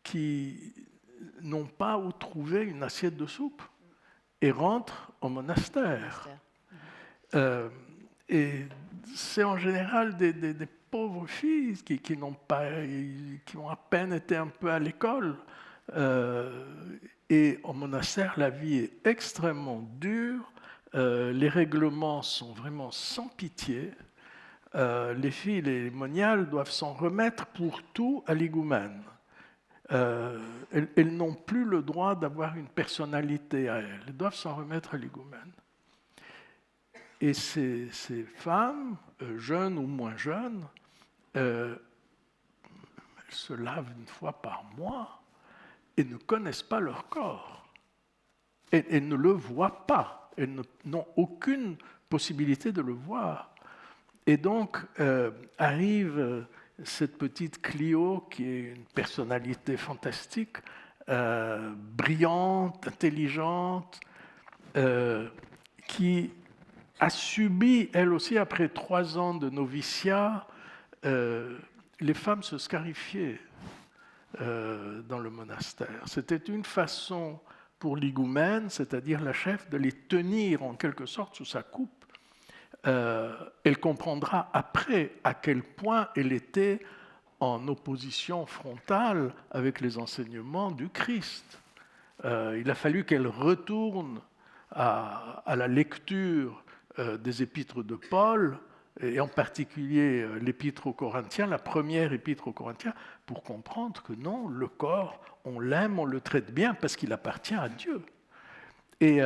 qui n'ont pas où trouver une assiette de soupe et rentrent au monastère. Et c'est en général des pauvres filles qui ont à peine été un peu à l'école. Et au monastère, la vie est extrêmement dure. Les règlements sont vraiment sans pitié. Les filles, les moniales, doivent s'en remettre pour tout à l'higoumène. Elles n'ont plus le droit d'avoir une personnalité à elles. Elles doivent s'en remettre à l'higoumène. Et ces femmes, jeunes ou moins jeunes, elles se lavent une fois par mois et ne connaissent pas leur corps. Elles ne le voient pas. Elles n'ont aucune possibilité de le voir. Et donc, arrive cette petite Clio, qui est une personnalité fantastique, brillante, intelligente, qui a subi, elle aussi, après 3 ans de noviciat, les femmes se scarifiaient dans le monastère. C'était une façon pour l'higoumène, c'est-à-dire la chef, de les tenir en quelque sorte sous sa coupe, elle comprendra après à quel point elle était en opposition frontale avec les enseignements du Christ. Il a fallu qu'elle retourne à la lecture des épîtres de Paul, et en particulier l'épître aux Corinthiens, la première épître aux Corinthiens, pour comprendre que non, le corps, on l'aime, on le traite bien parce qu'il appartient à Dieu. Et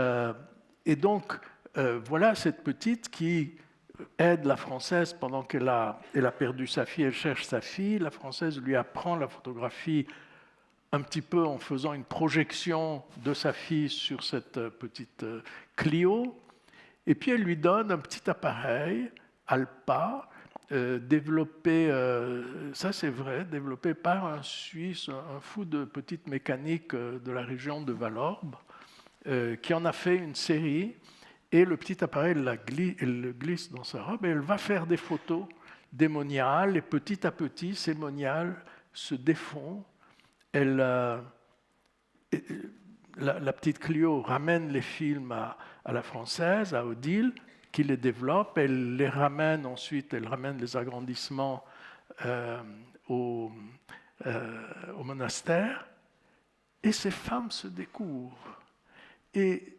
donc, voilà cette petite qui aide la Française pendant qu'elle a perdu sa fille, elle cherche sa fille. La Française lui apprend la photographie un petit peu en faisant une projection de sa fille sur cette petite Clio. Et puis elle lui donne un petit appareil, Alpa, développé, ça c'est vrai, développé par un Suisse, un fou de petite mécanique de la région de Valorbe, qui en a fait une série. Et le petit appareil, elle le glisse dans sa robe et elle va faire des photos des moniales. Et petit à petit, ces moniales se défont. La petite Clio ramène les films à la Française, à Odile, qui les développe. Elle les ramène ensuite, elle ramène les agrandissements au monastère. Et ces femmes se découvrent. Et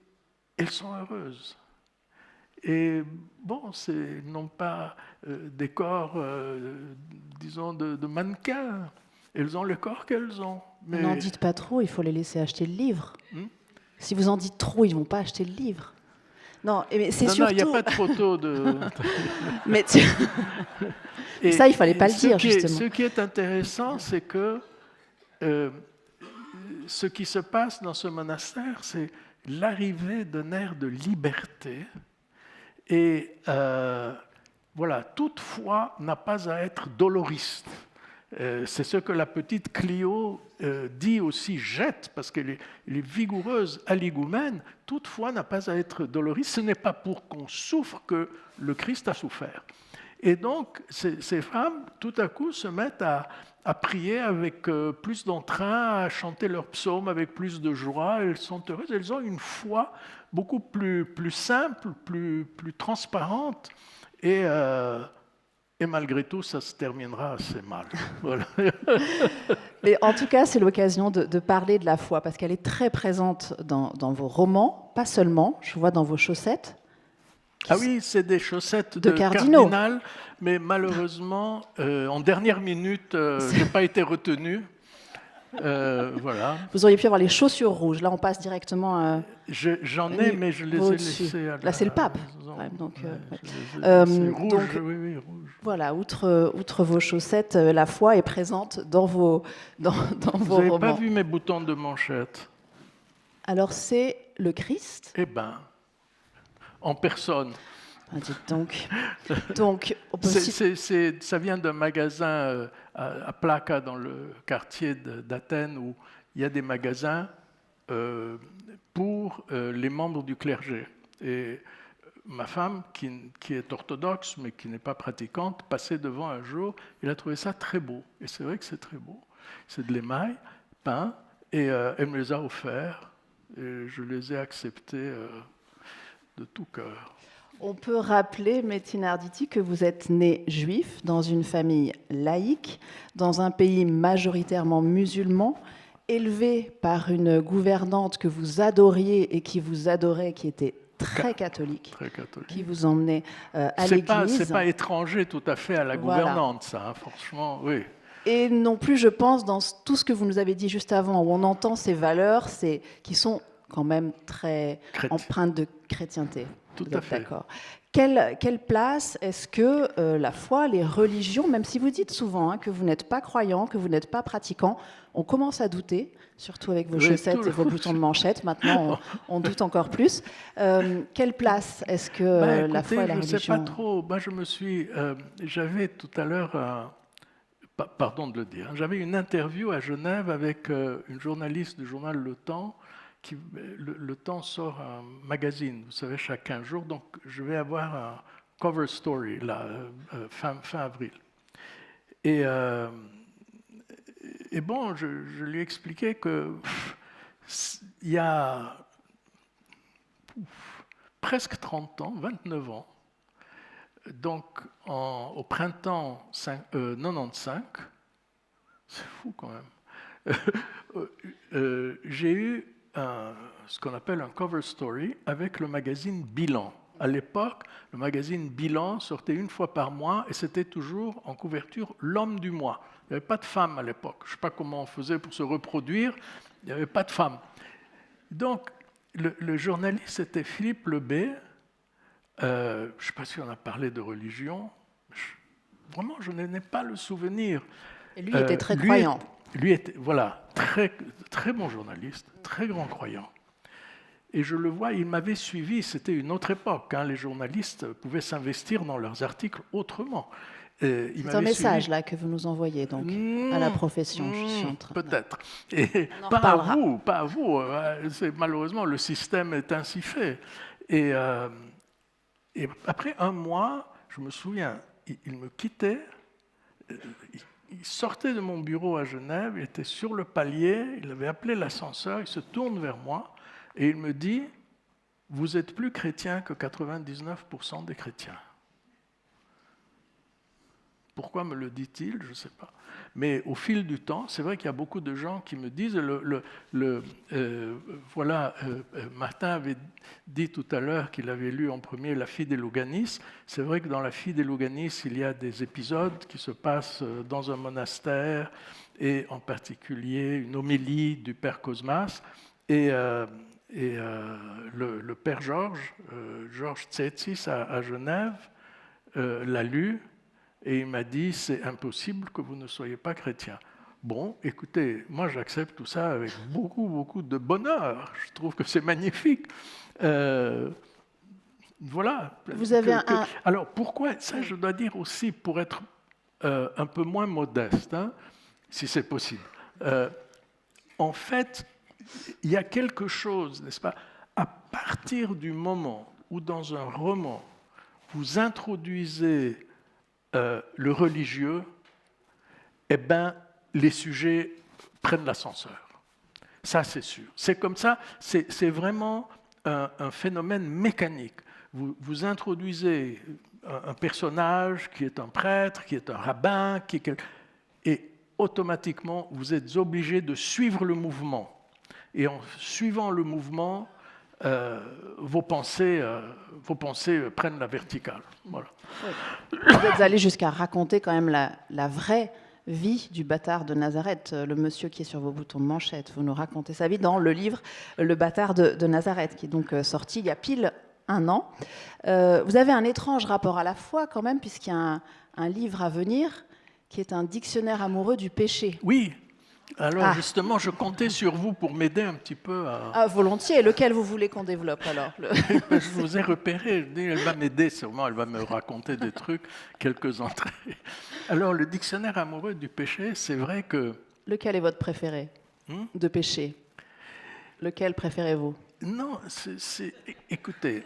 elles sont heureuses. Et bon, non pas des corps, disons, de mannequins. Elles ont le corps qu'elles ont. Mais... N'en dites pas trop, il faut les laisser acheter le livre. Si vous en dites trop, ils ne vont pas acheter le livre. Non, mais c'est surtout... Non, il n'y a pas de photo de... mais ça, il ne fallait pas le dire, justement. Ce qui est intéressant, c'est que ce qui se passe dans ce monastère, c'est l'arrivée d'un air de liberté. Et voilà, toute foi n'a pas à être doloriste. C'est ce que la petite Clio dit aussi, jette, parce qu'elle est vigoureuse à l'higoumène. Toute foi n'a pas à être doloriste. Ce n'est pas pour qu'on souffre que le Christ a souffert. Et donc, ces femmes, tout à coup, se mettent à prier avec plus d'entrain, à chanter leurs psaumes avec plus de joie. Elles sont heureuses. Elles ont une foi beaucoup plus simple, plus transparente. Et malgré tout, ça se terminera assez mal. Voilà. Mais en tout cas, c'est l'occasion de parler de la foi, parce qu'elle est très présente dans vos romans, pas seulement, je vois dans vos chaussettes. Ah oui, c'est des chaussettes de cardinal, mais malheureusement, en dernière minute, je n'ai pas été retenu. Voilà. Vous auriez pu avoir les chaussures rouges. Là, on passe directement à... J'en ai, mais je les ai laissées à Là, c'est le pape. Donc, rouge, donc, oui, rouge. Voilà, outre vos chaussettes, la foi est présente dans vos romans. Vous n'avez pas vu mes boutons de manchette? Alors, c'est le Christ? Eh bien, en personne. Ah, dites donc ça vient d'un magasin à Plaka, dans le quartier d'Athènes, où il y a des magasins pour les membres du clergé. Et ma femme, qui est orthodoxe, mais qui n'est pas pratiquante, passait devant un jour, elle a trouvé ça très beau. Et c'est vrai que c'est très beau. C'est de l'émail peint, et elle me les a offerts, et je les ai acceptés de tout cœur. On peut rappeler, Metin Arditi, que vous êtes né juif dans une famille laïque, dans un pays majoritairement musulman, élevé par une gouvernante que vous adoriez et qui vous adorait, qui était très catholique, qui vous emmenait à l'église. C'est pas étranger tout à fait à la gouvernante, ça, hein, franchement, oui. Et non plus, je pense, dans tout ce que vous nous avez dit juste avant, où on entend ces valeurs qui sont quand même très empreintes de chrétienté. Tout à fait. D'accord. Quelle place est-ce que la foi, les religions, même si vous dites souvent que vous n'êtes pas croyant, que vous n'êtes pas pratiquant, on commence à douter, surtout avec vos chaussettes et vos boutons de manchette. Maintenant, on doute encore plus. Quelle place est-ce que la foi et la religion... Je ne sais pas trop. Moi, j'avais tout à l'heure, pardon de le dire, j'avais une interview à Genève avec une journaliste du journal Le Temps. Le Temps sort un magazine, vous savez, chaque 15 jours, donc je vais avoir un cover story là, fin avril. Et bon, je lui ai expliqué que il y a presque 30 ans, 29 ans, donc, au printemps 95, c'est fou quand même, j'ai eu ce qu'on appelle un cover story avec le magazine Bilan. À l'époque, le magazine Bilan sortait une fois par mois et c'était toujours en couverture l'homme du mois. Il n'y avait pas de femme à l'époque. Je ne sais pas comment on faisait pour se reproduire, il n'y avait pas de femme. Donc, le journaliste était Philippe Lebet. Je ne sais pas si on a parlé de religion. Vraiment, je n'en ai pas le souvenir. Et lui était très croyant. Lui était, voilà, très, très bon journaliste, très grand croyant. Et je le vois, il m'avait suivi, c'était une autre époque. Hein, les journalistes pouvaient s'investir dans leurs articles autrement. C'est un message là que vous nous envoyez donc à la profession. Je suis en train. Peut-être. Et pas à vous. Malheureusement, le système est ainsi fait. Et après un mois, je me souviens, il me quittait. Il sortait de mon bureau à Genève. Il était sur le palier. Il avait appelé l'ascenseur. Il se tourne vers moi et il me dit: vous êtes plus chrétien que 99% des chrétiens. Pourquoi me le dit-il? Je ne sais pas. Mais au fil du temps, c'est vrai qu'il y a beaucoup de gens qui me disent, Martin avait dit tout à l'heure qu'il avait lu en premier La Fille des Louganis. C'est vrai que dans La Fille des Louganis, il y a des épisodes qui se passent dans un monastère, et en particulier une homélie du père Cosmas. Et le père Georges Tsetsis à Genève, l'a lu. Et il m'a dit, c'est impossible que vous ne soyez pas chrétien. Bon, écoutez, moi j'accepte tout ça avec beaucoup, beaucoup de bonheur. Je trouve que c'est magnifique. Voilà. Vous avez Alors pourquoi, ça je dois dire aussi, pour être un peu moins modeste, hein, si c'est possible. En fait, il y a quelque chose, n'est-ce pas, à partir du moment où dans un roman, vous introduisez le religieux, eh ben, les sujets prennent l'ascenseur. Ça, c'est sûr. C'est comme ça, c'est vraiment un phénomène mécanique. Vous introduisez un personnage qui est un prêtre, qui est un rabbin, et automatiquement, vous êtes obligé de suivre le mouvement. Et en suivant le mouvement, vos pensées prennent la verticale. Voilà. Oui. Vous êtes allé jusqu'à raconter quand même la vraie vie du bâtard de Nazareth, le monsieur qui est sur vos boutons de manchette. Vous nous racontez sa vie dans le livre Le bâtard de Nazareth, qui est donc sorti il y a pile 1 an. Vous avez un étrange rapport à la foi quand même, puisqu'il y a un livre à venir qui est un dictionnaire amoureux du péché. Oui. Alors justement, je comptais sur vous pour m'aider un petit peu à... volontiers. Lequel vous voulez qu'on développe alors? Je vous ai repéré, je dis, elle va m'aider sûrement, elle va me raconter des trucs, quelques entrées. Alors le dictionnaire amoureux du péché, c'est vrai que... Lequel est votre préféré de péché? Lequel préférez-vous? Non, écoutez,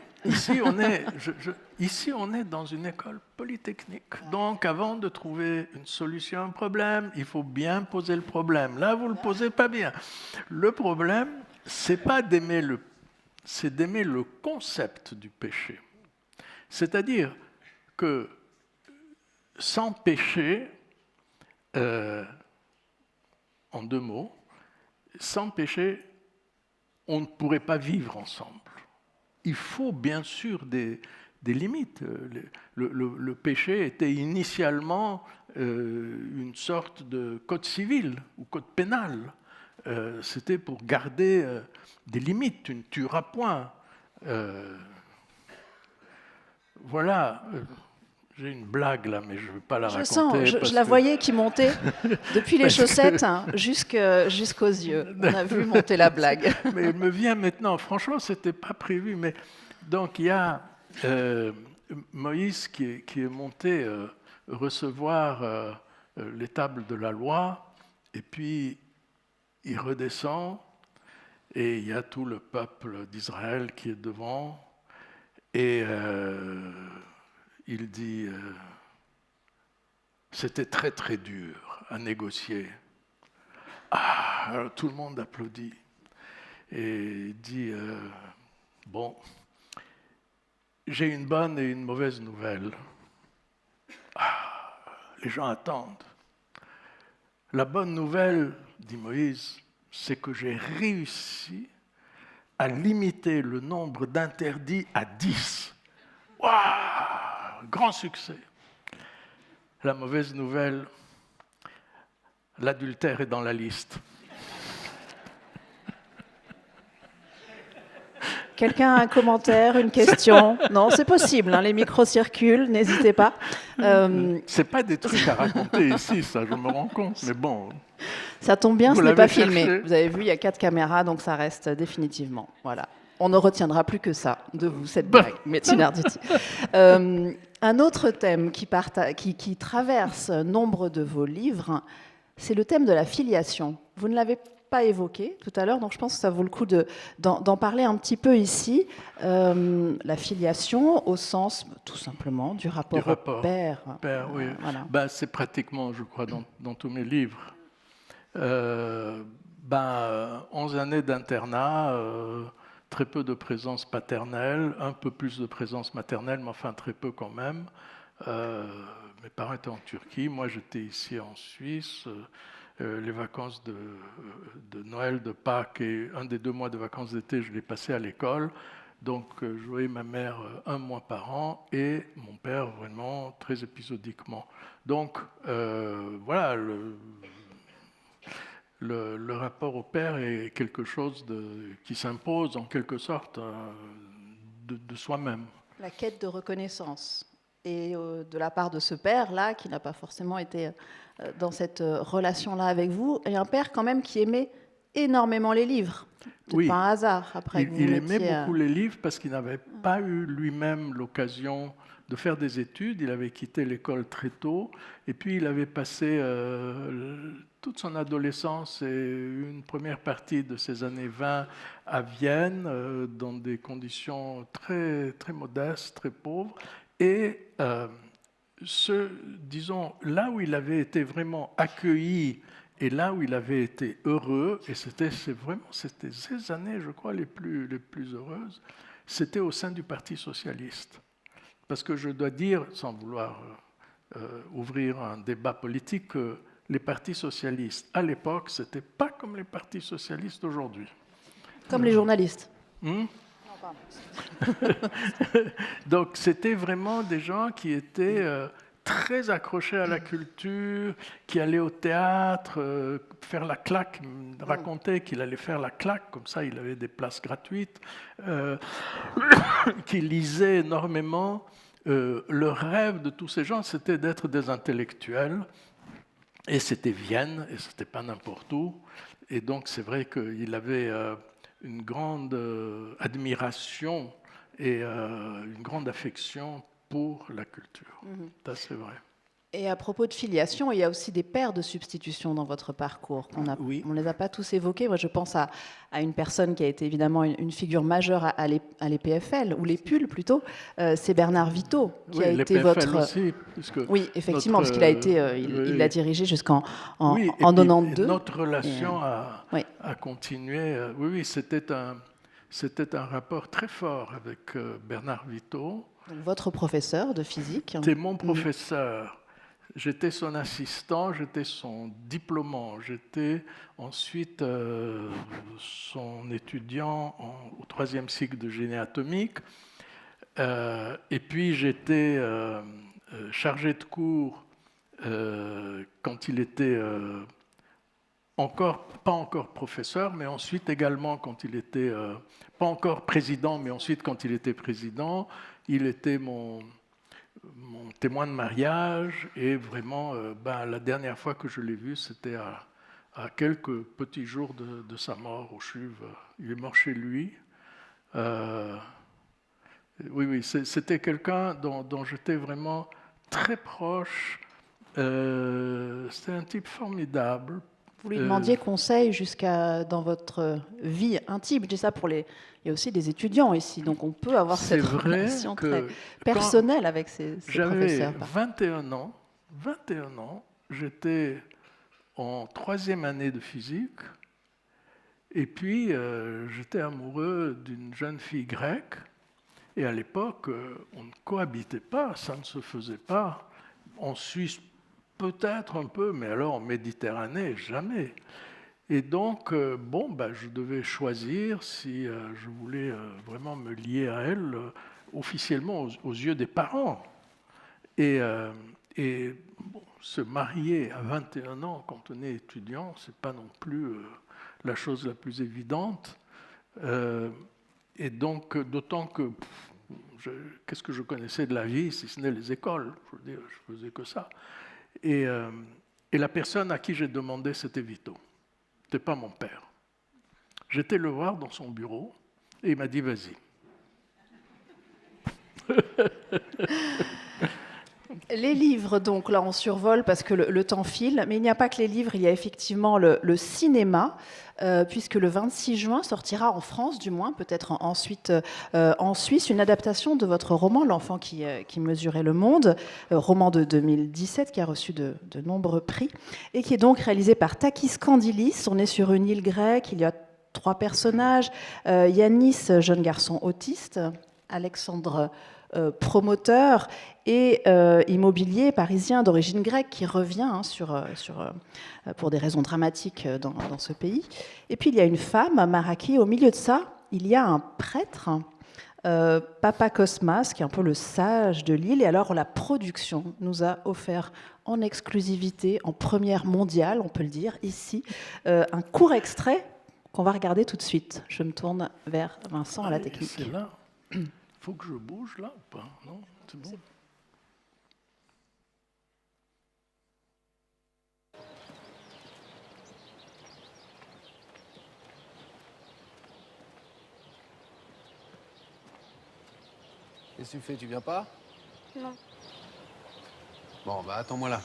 ici on est dans une école polytechnique. Donc avant de trouver une solution à un problème, il faut bien poser le problème. Là, vous ne le posez pas bien. Le problème, c'est d'aimer le concept du péché. C'est-à-dire que sans péché, en 2 mots, sans péché, on ne pourrait pas vivre ensemble. Il faut bien sûr des limites. Le péché était initialement une sorte de code civil ou code pénal. C'était pour garder des limites. Tu ne tueras point. Voilà. J'ai une blague là, mais je ne vais pas la raconter. Je la voyais qui montait depuis les chaussettes jusqu'aux yeux. On a vu monter la blague. Mais elle me vient maintenant. Franchement, ce n'était pas prévu. Mais donc il y a Moïse qui est monté recevoir les tables de la loi, et puis il redescend, et il y a tout le peuple d'Israël qui est devant, et il dit, c'était très très dur à négocier. Alors tout le monde applaudit et dit, bon, j'ai une bonne et une mauvaise nouvelle. les gens attendent. La bonne nouvelle, dit Moïse, c'est que j'ai réussi à limiter le nombre d'interdits à 10. Waouh! Grand succès. La mauvaise nouvelle, l'adultère est dans la liste. Quelqu'un a un commentaire, une question? Non, c'est possible, hein, les micros circulent, n'hésitez pas. C'est pas des trucs à raconter ici, ça, je me rends compte, mais bon. Ça tombe bien, Vous ce n'est pas l'avez filmé. cherché. Vous avez vu, il y a 4 caméras, donc ça reste définitivement. Voilà. On ne retiendra plus que ça de vous, cette blague, Metin Arditi. Un autre thème qui traverse nombre de vos livres, c'est le thème de la filiation. Vous ne l'avez pas évoqué tout à l'heure, donc je pense que ça vaut le coup d'en parler un petit peu ici. La filiation au sens, tout simplement, du rapport au père. Père, oui. Voilà. Ben, c'est pratiquement, je crois, dans tous mes livres. 11 années d'internat, très peu de présence paternelle, un peu plus de présence maternelle, mais enfin très peu quand même. Mes parents étaient en Turquie, moi j'étais ici en Suisse. Les vacances de Noël, de Pâques et un des 2 mois de vacances d'été, je l'ai passé à l'école. Donc, je voyais ma mère 1 mois par an et mon père vraiment très épisodiquement. Donc, voilà, le rapport au père est quelque chose qui s'impose en quelque sorte de soi-même. La quête de reconnaissance. Et de la part de ce père-là, qui n'a pas forcément été dans cette relation-là avec vous, et un père quand même qui aimait énormément les livres. Oui. Pas un hasard. Après Il aimait beaucoup les livres parce qu'il n'avait pas eu lui-même l'occasion de faire des études. Il avait quitté l'école très tôt et puis il avait passé toute son adolescence et une première partie de ses années 20 à Vienne dans des conditions très, très modestes, très pauvres. Et disons, là où il avait été vraiment accueilli et là où il avait été heureux, et c'était ces années, je crois, les plus heureuses, c'était au sein du Parti socialiste. Parce que je dois dire, sans vouloir ouvrir un débat politique, que les partis socialistes, à l'époque, ce n'était pas comme les partis socialistes aujourd'hui. Comme les journalistes. Donc, c'était vraiment des gens qui étaient très accrochés à la culture, qui allaient au théâtre, faire la claque, racontait qu'il allait faire la claque, comme ça il avait des places gratuites, qui lisaient énormément. Le rêve de tous ces gens, c'était d'être des intellectuels, et c'était Vienne, et c'était pas n'importe où. Et donc c'est vrai qu'il avait une grande admiration et une grande affection pour la culture. Ça, c'est vrai. Et à propos de filiation, il y a aussi des pères de substitution dans votre parcours. Oui. On ne les a pas tous évoqués. Moi, je pense à une personne qui a été évidemment une figure majeure à l'EPFL, ou les PUL plutôt, c'est Bernard Vitault, qui a été votre... Aussi, oui, effectivement, parce qu'il a été, il l'a dirigé jusqu'en en 92. Notre relation a continué. Oui, c'était un rapport très fort avec Bernard Vitault. Donc, votre professeur de physique. C'était mon professeur. J'étais son assistant, j'étais son diplômant, j'étais ensuite son étudiant au 3e cycle de génie atomique. Et puis j'étais chargé de cours quand il était pas encore professeur, mais ensuite également quand il était, pas encore président, mais ensuite quand il était président, il était mon témoin de mariage, et vraiment, la dernière fois que je l'ai vu, c'était à quelques petits jours de sa mort au CHUV. Il est mort chez lui. Oui, c'était quelqu'un dont j'étais vraiment très proche. C'était un type formidable. Vous lui demandiez conseil dans votre vie intime. Je dis ça il y a aussi des étudiants ici, donc on peut avoir cette relation très personnelle avec ces professeurs. J'avais 21 ans, j'étais en 3e année de physique, et puis j'étais amoureux d'une jeune fille grecque, et à l'époque, on ne cohabitait pas, ça ne se faisait pas. En Suisse, peut-être un peu, mais alors en Méditerranée, jamais. Et donc, je devais choisir si je voulais vraiment me lier à elle officiellement aux yeux des parents. Et se marier à 21 ans quand on est étudiant, ce n'est pas non plus la chose la plus évidente. Et donc, d'autant que qu'est-ce que je connaissais de la vie, si ce n'est les écoles? Je veux dire, je faisais que ça. Et la personne à qui j'ai demandé, c'était Vito. Ce n'était pas mon père. J'étais le voir dans son bureau et il m'a dit, vas-y. Les livres, donc là on survole parce que le temps file, mais il n'y a pas que les livres, il y a effectivement le cinéma, puisque le 26 juin sortira en France, du moins, peut-être ensuite en Suisse, une adaptation de votre roman, L'enfant qui mesurait le monde, roman de 2017 qui a reçu de nombreux prix, et qui est donc réalisé par Takis Kandilis. On est sur une île grecque, il y a 3 personnages, Yanis, jeune garçon autiste, Alexandre, promoteur et immobilier parisien d'origine grecque qui revient pour des raisons dramatiques dans ce pays. Et puis il y a une femme, Maraki. Au milieu de ça, il y a un prêtre, Papa Cosmas, qui est un peu le sage de l'île. Et alors la production nous a offert en exclusivité, en première mondiale, on peut le dire, ici, un court extrait qu'on va regarder tout de suite. Je me tourne vers Vincent à la technique. C'est là. Faut que je bouge là ou pas? Non, c'est bon. Qu'est-ce que tu fais? Tu viens pas? Non. Bon, bah attends-moi là.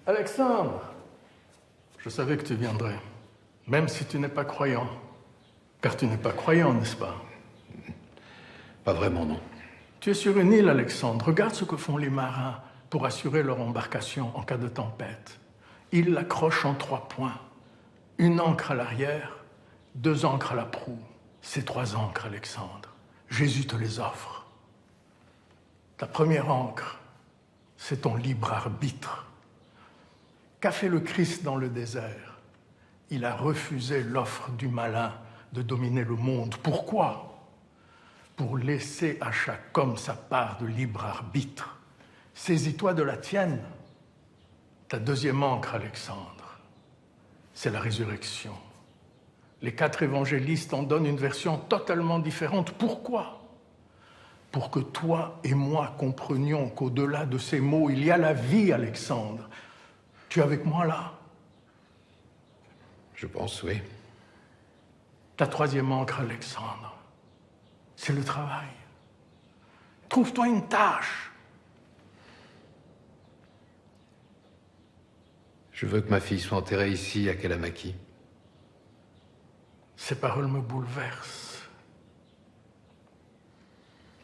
Alexandre, je savais que tu viendrais, même si tu n'es pas croyant. Car tu n'es pas croyant, n'est-ce pas? Pas vraiment, non. Tu es sur une île, Alexandre. Regarde ce que font les marins pour assurer leur embarcation en cas de tempête. Ils l'accrochent en 3 points. Une ancre à l'arrière, 2 ancres à la proue. Ces 3 ancres, Alexandre, Jésus te les offre. Ta première ancre, c'est ton libre arbitre. Qu'a fait le Christ dans le désert? Il a refusé l'offre du malin de dominer le monde. Pourquoi? Pour laisser à chaque homme sa part de libre arbitre. Saisis-toi de la tienne. Ta deuxième ancre, Alexandre, c'est la résurrection. Les 4 évangélistes en donnent une version totalement différente. Pourquoi? Pour que toi et moi comprenions qu'au-delà de ces mots, il y a la vie, Alexandre. Tu es avec moi là? Je pense, oui. Ta troisième ancre, Alexandre, c'est le travail. Trouve-toi une tâche. Je veux que ma fille soit enterrée ici, à Kalamaki. Ces paroles me bouleversent.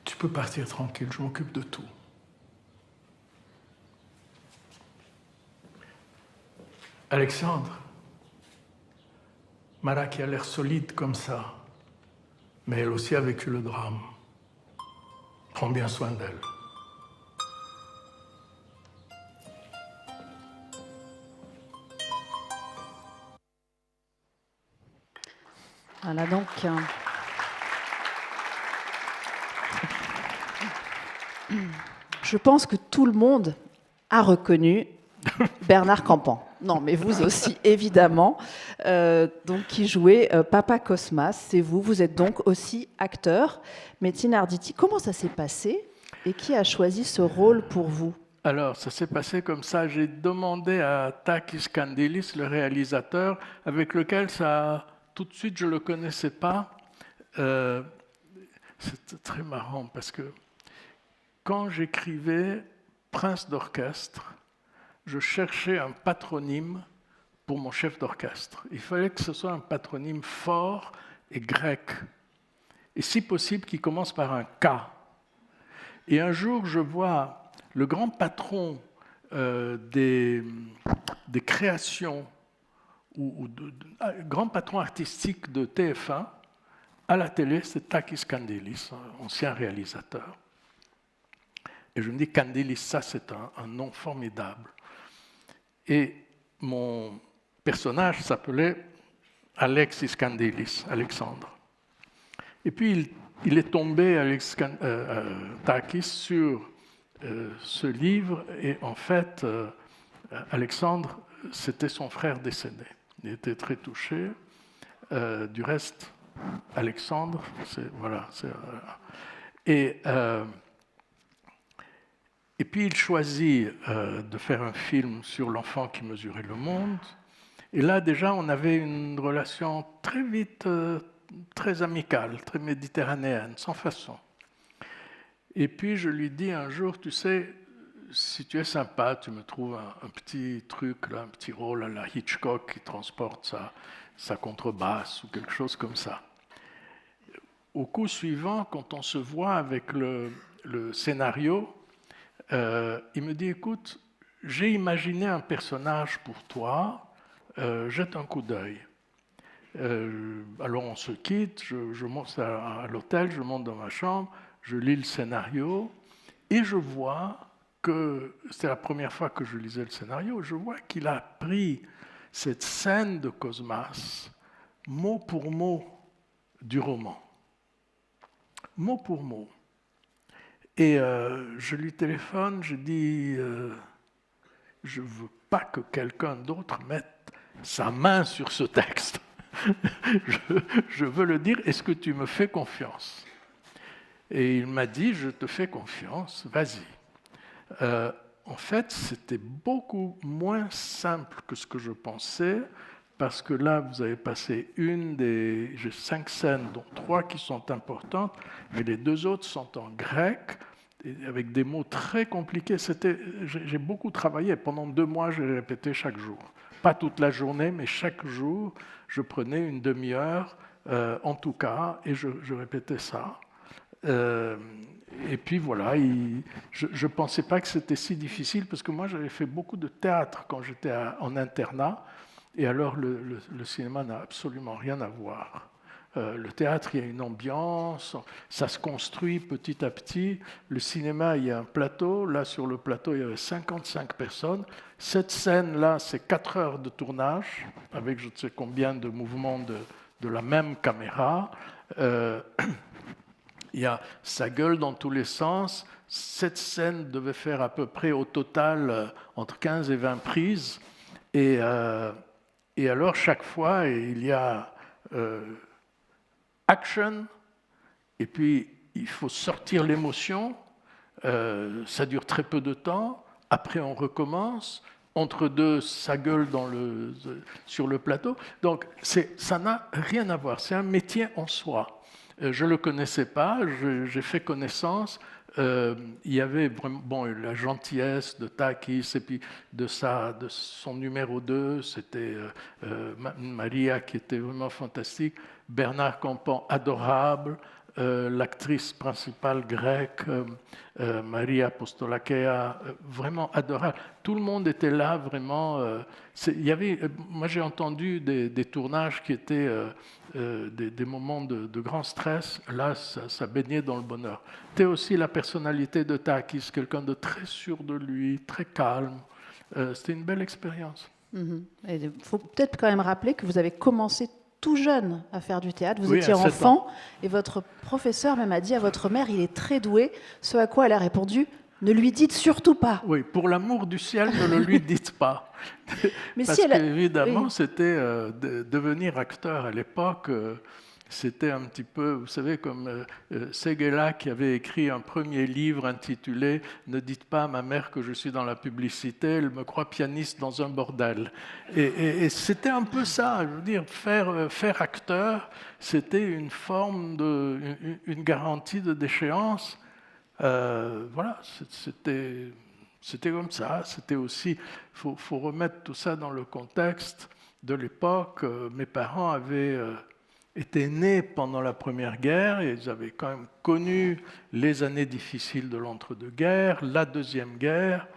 Tu peux partir tranquille, je m'occupe de tout. Alexandre, Mara qui a l'air solide comme ça, mais elle aussi a vécu le drame. Prends bien soin d'elle. Voilà donc. Je pense que tout le monde a reconnu Bernard Campan. Non, mais vous aussi, évidemment. Donc, qui jouait Papa Cosmas, c'est vous. Vous êtes donc aussi acteur. Metin Arditi, comment ça s'est passé et qui a choisi ce rôle pour vous? Alors, ça s'est passé comme ça. J'ai demandé à Takis Kandilis, le réalisateur, avec lequel ça, tout de suite, je ne le connaissais pas. C'était très marrant parce que quand j'écrivais Prince d'orchestre, je cherchais un patronyme pour mon chef d'orchestre. Il fallait que ce soit un patronyme fort et grec. et si possible qui commence par un K. Et un jour, je vois le grand patron des créations, grand patron artistique de TF1, à la télé, c'est Takis Kandelis, ancien réalisateur. Et je me dis, Kandelis, ça c'est un nom formidable. Et mon personnage s'appelait Alexis Kandelis, Alexandre. Et puis il est tombé, Takis, sur ce livre, et en fait, Alexandre, c'était son frère décédé. Il était très touché. Du reste, Alexandre, et puis il choisit de faire un film sur l'enfant qui mesurait le monde. Et là, déjà, on avait une relation très vite, très amicale, très méditerranéenne, sans façon. Et puis je lui dis un jour, tu sais, si tu es sympa, tu me trouves un petit truc, là, un petit rôle à la Hitchcock qui transporte sa contrebasse ou quelque chose comme ça. Au coup suivant, quand on se voit avec le scénario, il me dit, écoute, j'ai imaginé un personnage pour toi, jette un coup d'œil. Alors on se quitte, je monte à l'hôtel, je monte dans ma chambre, je lis le scénario et je vois que, c'était la première fois que je lisais le scénario, je vois qu'il a pris cette scène de Cosmas, mot pour mot, du roman. Mot pour mot. Et je lui téléphone, je dis, je ne veux pas que quelqu'un d'autre mette sa main sur ce texte. je veux le dire, est-ce que tu me fais confiance? Et il m'a dit, je te fais confiance, vas-y. En fait, c'était beaucoup moins simple que ce que je pensais, parce que là, vous avez passé j'ai 5 scènes, dont 3 qui sont importantes, mais les 2 autres sont en grec, avec des mots très compliqués. J'ai beaucoup travaillé. Pendant 2 mois, j'ai répété chaque jour. Pas toute la journée, mais chaque jour, je prenais une demi-heure, en tout cas, et je répétais ça. Et puis voilà, je ne pensais pas que c'était si difficile, parce que moi, j'avais fait beaucoup de théâtre quand j'étais en internat, et alors le cinéma n'a absolument rien à voir. Le théâtre, il y a une ambiance, ça se construit petit à petit. Le cinéma, il y a un plateau. Là, sur le plateau, il y avait 55 personnes. Cette scène-là, c'est 4 heures de tournage, avec je ne sais combien de mouvements de la même caméra. Ça gueule dans tous les sens. Cette scène devait faire à peu près au total entre 15 et 20 prises. Et alors, chaque fois, il y a action, et puis il faut sortir l'émotion. Ça dure très peu de temps. Après, on recommence. Entre deux, ça gueule sur le plateau. Donc, ça n'a rien à voir. C'est un métier en soi. Je ne le connaissais pas, j'ai fait connaissance. Il y avait vraiment, la gentillesse de Takis, et puis de son numéro 2, c'était Maria qui était vraiment fantastique, Bernard Campan, adorable, l'actrice principale grecque, Maria Apostolakea, vraiment adorable. Tout le monde était là, vraiment. Moi, j'ai entendu des tournages qui étaient des moments de grand stress. Là, ça baignait dans le bonheur. C'était aussi la personnalité de Takis, quelqu'un de très sûr de lui, très calme. C'était une belle expérience. Il faut peut-être quand même rappeler que vous avez commencé tout jeune à faire du théâtre. Vous étiez enfant et votre professeur même a dit à votre mère, il est très doué, ce à quoi elle a répondu, ne lui dites surtout pas. Oui, pour l'amour du ciel, ne le lui dites pas. Mais parce qu'évidemment, c'était devenir acteur à l'époque, c'était un petit peu, vous savez, comme Séguéla qui avait écrit un premier livre intitulé « Ne dites pas à ma mère que je suis dans la publicité, elle me croit pianiste dans un bordel ». Et c'était un peu ça, je veux dire, faire acteur, c'était une forme une garantie de déchéance. Voilà, c'était comme ça. C'était aussi, faut remettre tout ça dans le contexte de l'époque. Mes parents avaient étaient nés pendant la Première Guerre et ils avaient quand même connu les années difficiles de l'entre-deux-guerres, la Deuxième Guerre.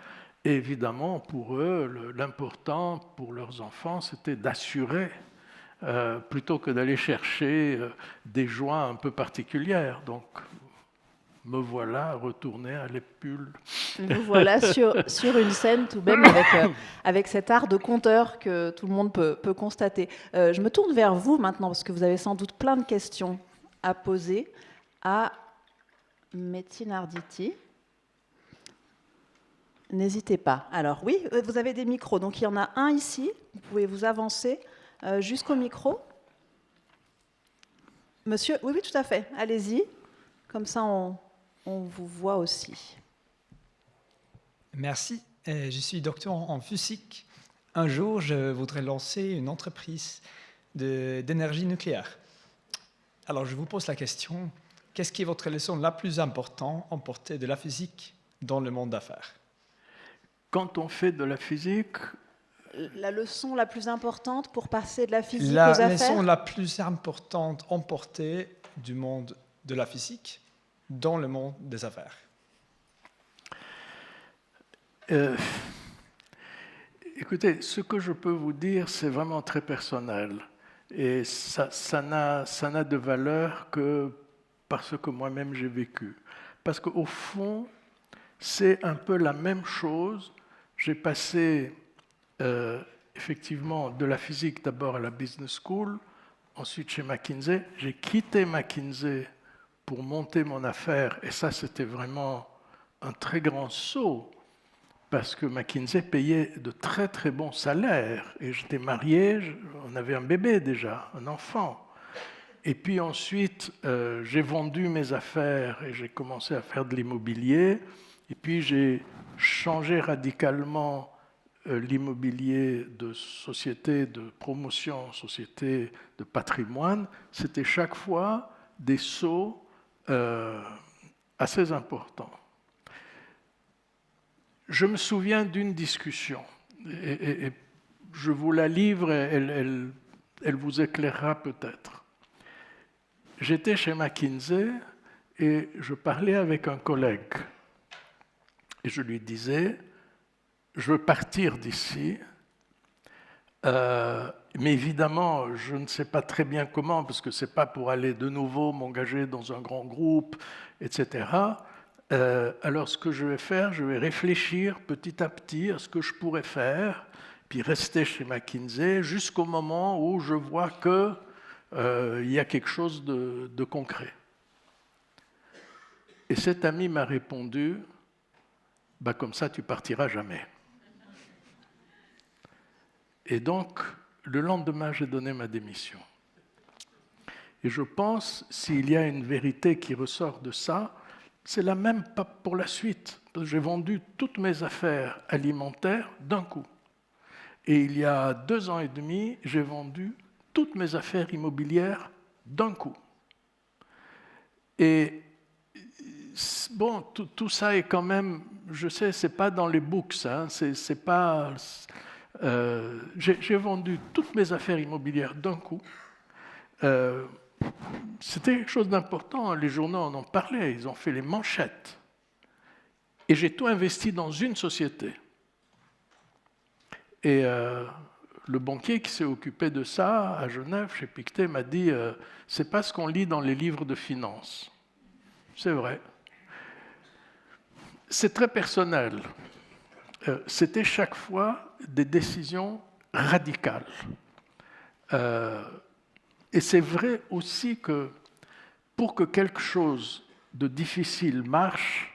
Et évidemment, pour eux, l'important pour leurs enfants, c'était d'assurer plutôt que d'aller chercher des joies un peu particulières. Donc, me voilà retourné à l'épule. Nous voilà sur une scène tout de même avec cet art de conteur que tout le monde peut constater. Je me tourne vers vous maintenant parce que vous avez sans doute plein de questions à poser à Metin Arditi. N'hésitez pas. Alors oui, vous avez des micros. Donc il y en a un ici. Vous pouvez vous avancer jusqu'au micro. Monsieur, oui, tout à fait. Allez-y. Comme ça, on vous voit aussi. Merci. Je suis docteur en physique. Un jour, je voudrais lancer une entreprise d'énergie nucléaire. Alors, je vous pose la question, qu'est-ce qui est votre leçon la plus importante emportée de la physique dans le monde d'affaires? Quand on fait de la physique... La leçon la plus importante pour passer de la physique aux affaires? La leçon la plus importante emportée du monde de la physique dans le monde des affaires. Écoutez, ce que je peux vous dire, c'est vraiment très personnel. Et ça n'a de valeur que parce que moi-même j'ai vécu. Parce qu'au fond, c'est un peu la même chose. J'ai passé effectivement de la physique d'abord à la business school, ensuite chez McKinsey. J'ai quitté McKinsey pour monter mon affaire, et ça, c'était vraiment un très grand saut, parce que McKinsey payait de très, très bons salaires. Et j'étais marié, on avait un bébé déjà, un enfant. Et puis ensuite, j'ai vendu mes affaires et j'ai commencé à faire de l'immobilier. Et puis, j'ai changé radicalement l'immobilier de société de promotion, société de patrimoine. C'était chaque fois des sauts assez importants. Je me souviens d'une discussion, et je vous la livre, elle vous éclairera peut-être. J'étais chez McKinsey et je parlais avec un collègue. Et je lui disais, je veux partir d'ici, mais évidemment, je ne sais pas très bien comment, parce que ce n'est pas pour aller de nouveau m'engager dans un grand groupe, etc. Alors, ce que je vais faire, je vais réfléchir petit à petit à ce que je pourrais faire, puis rester chez McKinsey jusqu'au moment où je vois qu'il y a quelque chose de concret. Et cet ami m'a répondu, bah, comme ça, tu partiras jamais. Et donc, le lendemain, j'ai donné ma démission. Et je pense, s'il y a une vérité qui ressort de ça, c'est la même pour la suite. J'ai vendu toutes mes affaires alimentaires d'un coup. Et il y a 2 ans et demi, j'ai vendu toutes mes affaires immobilières d'un coup. Et bon, tout ça est quand même, je sais, c'est pas dans les books, hein, c'est pas. J'ai vendu toutes mes affaires immobilières d'un coup. C'était quelque chose d'important. Les journaux en ont parlé, ils ont fait les manchettes. Et j'ai tout investi dans une société. Et le banquier qui s'est occupé de ça à Genève, chez Pictet, m'a dit c'est pas ce qu'on lit dans les livres de finance. C'est vrai. C'est très personnel. C'était chaque fois des décisions radicales. Et c'est vrai aussi que pour que quelque chose de difficile marche,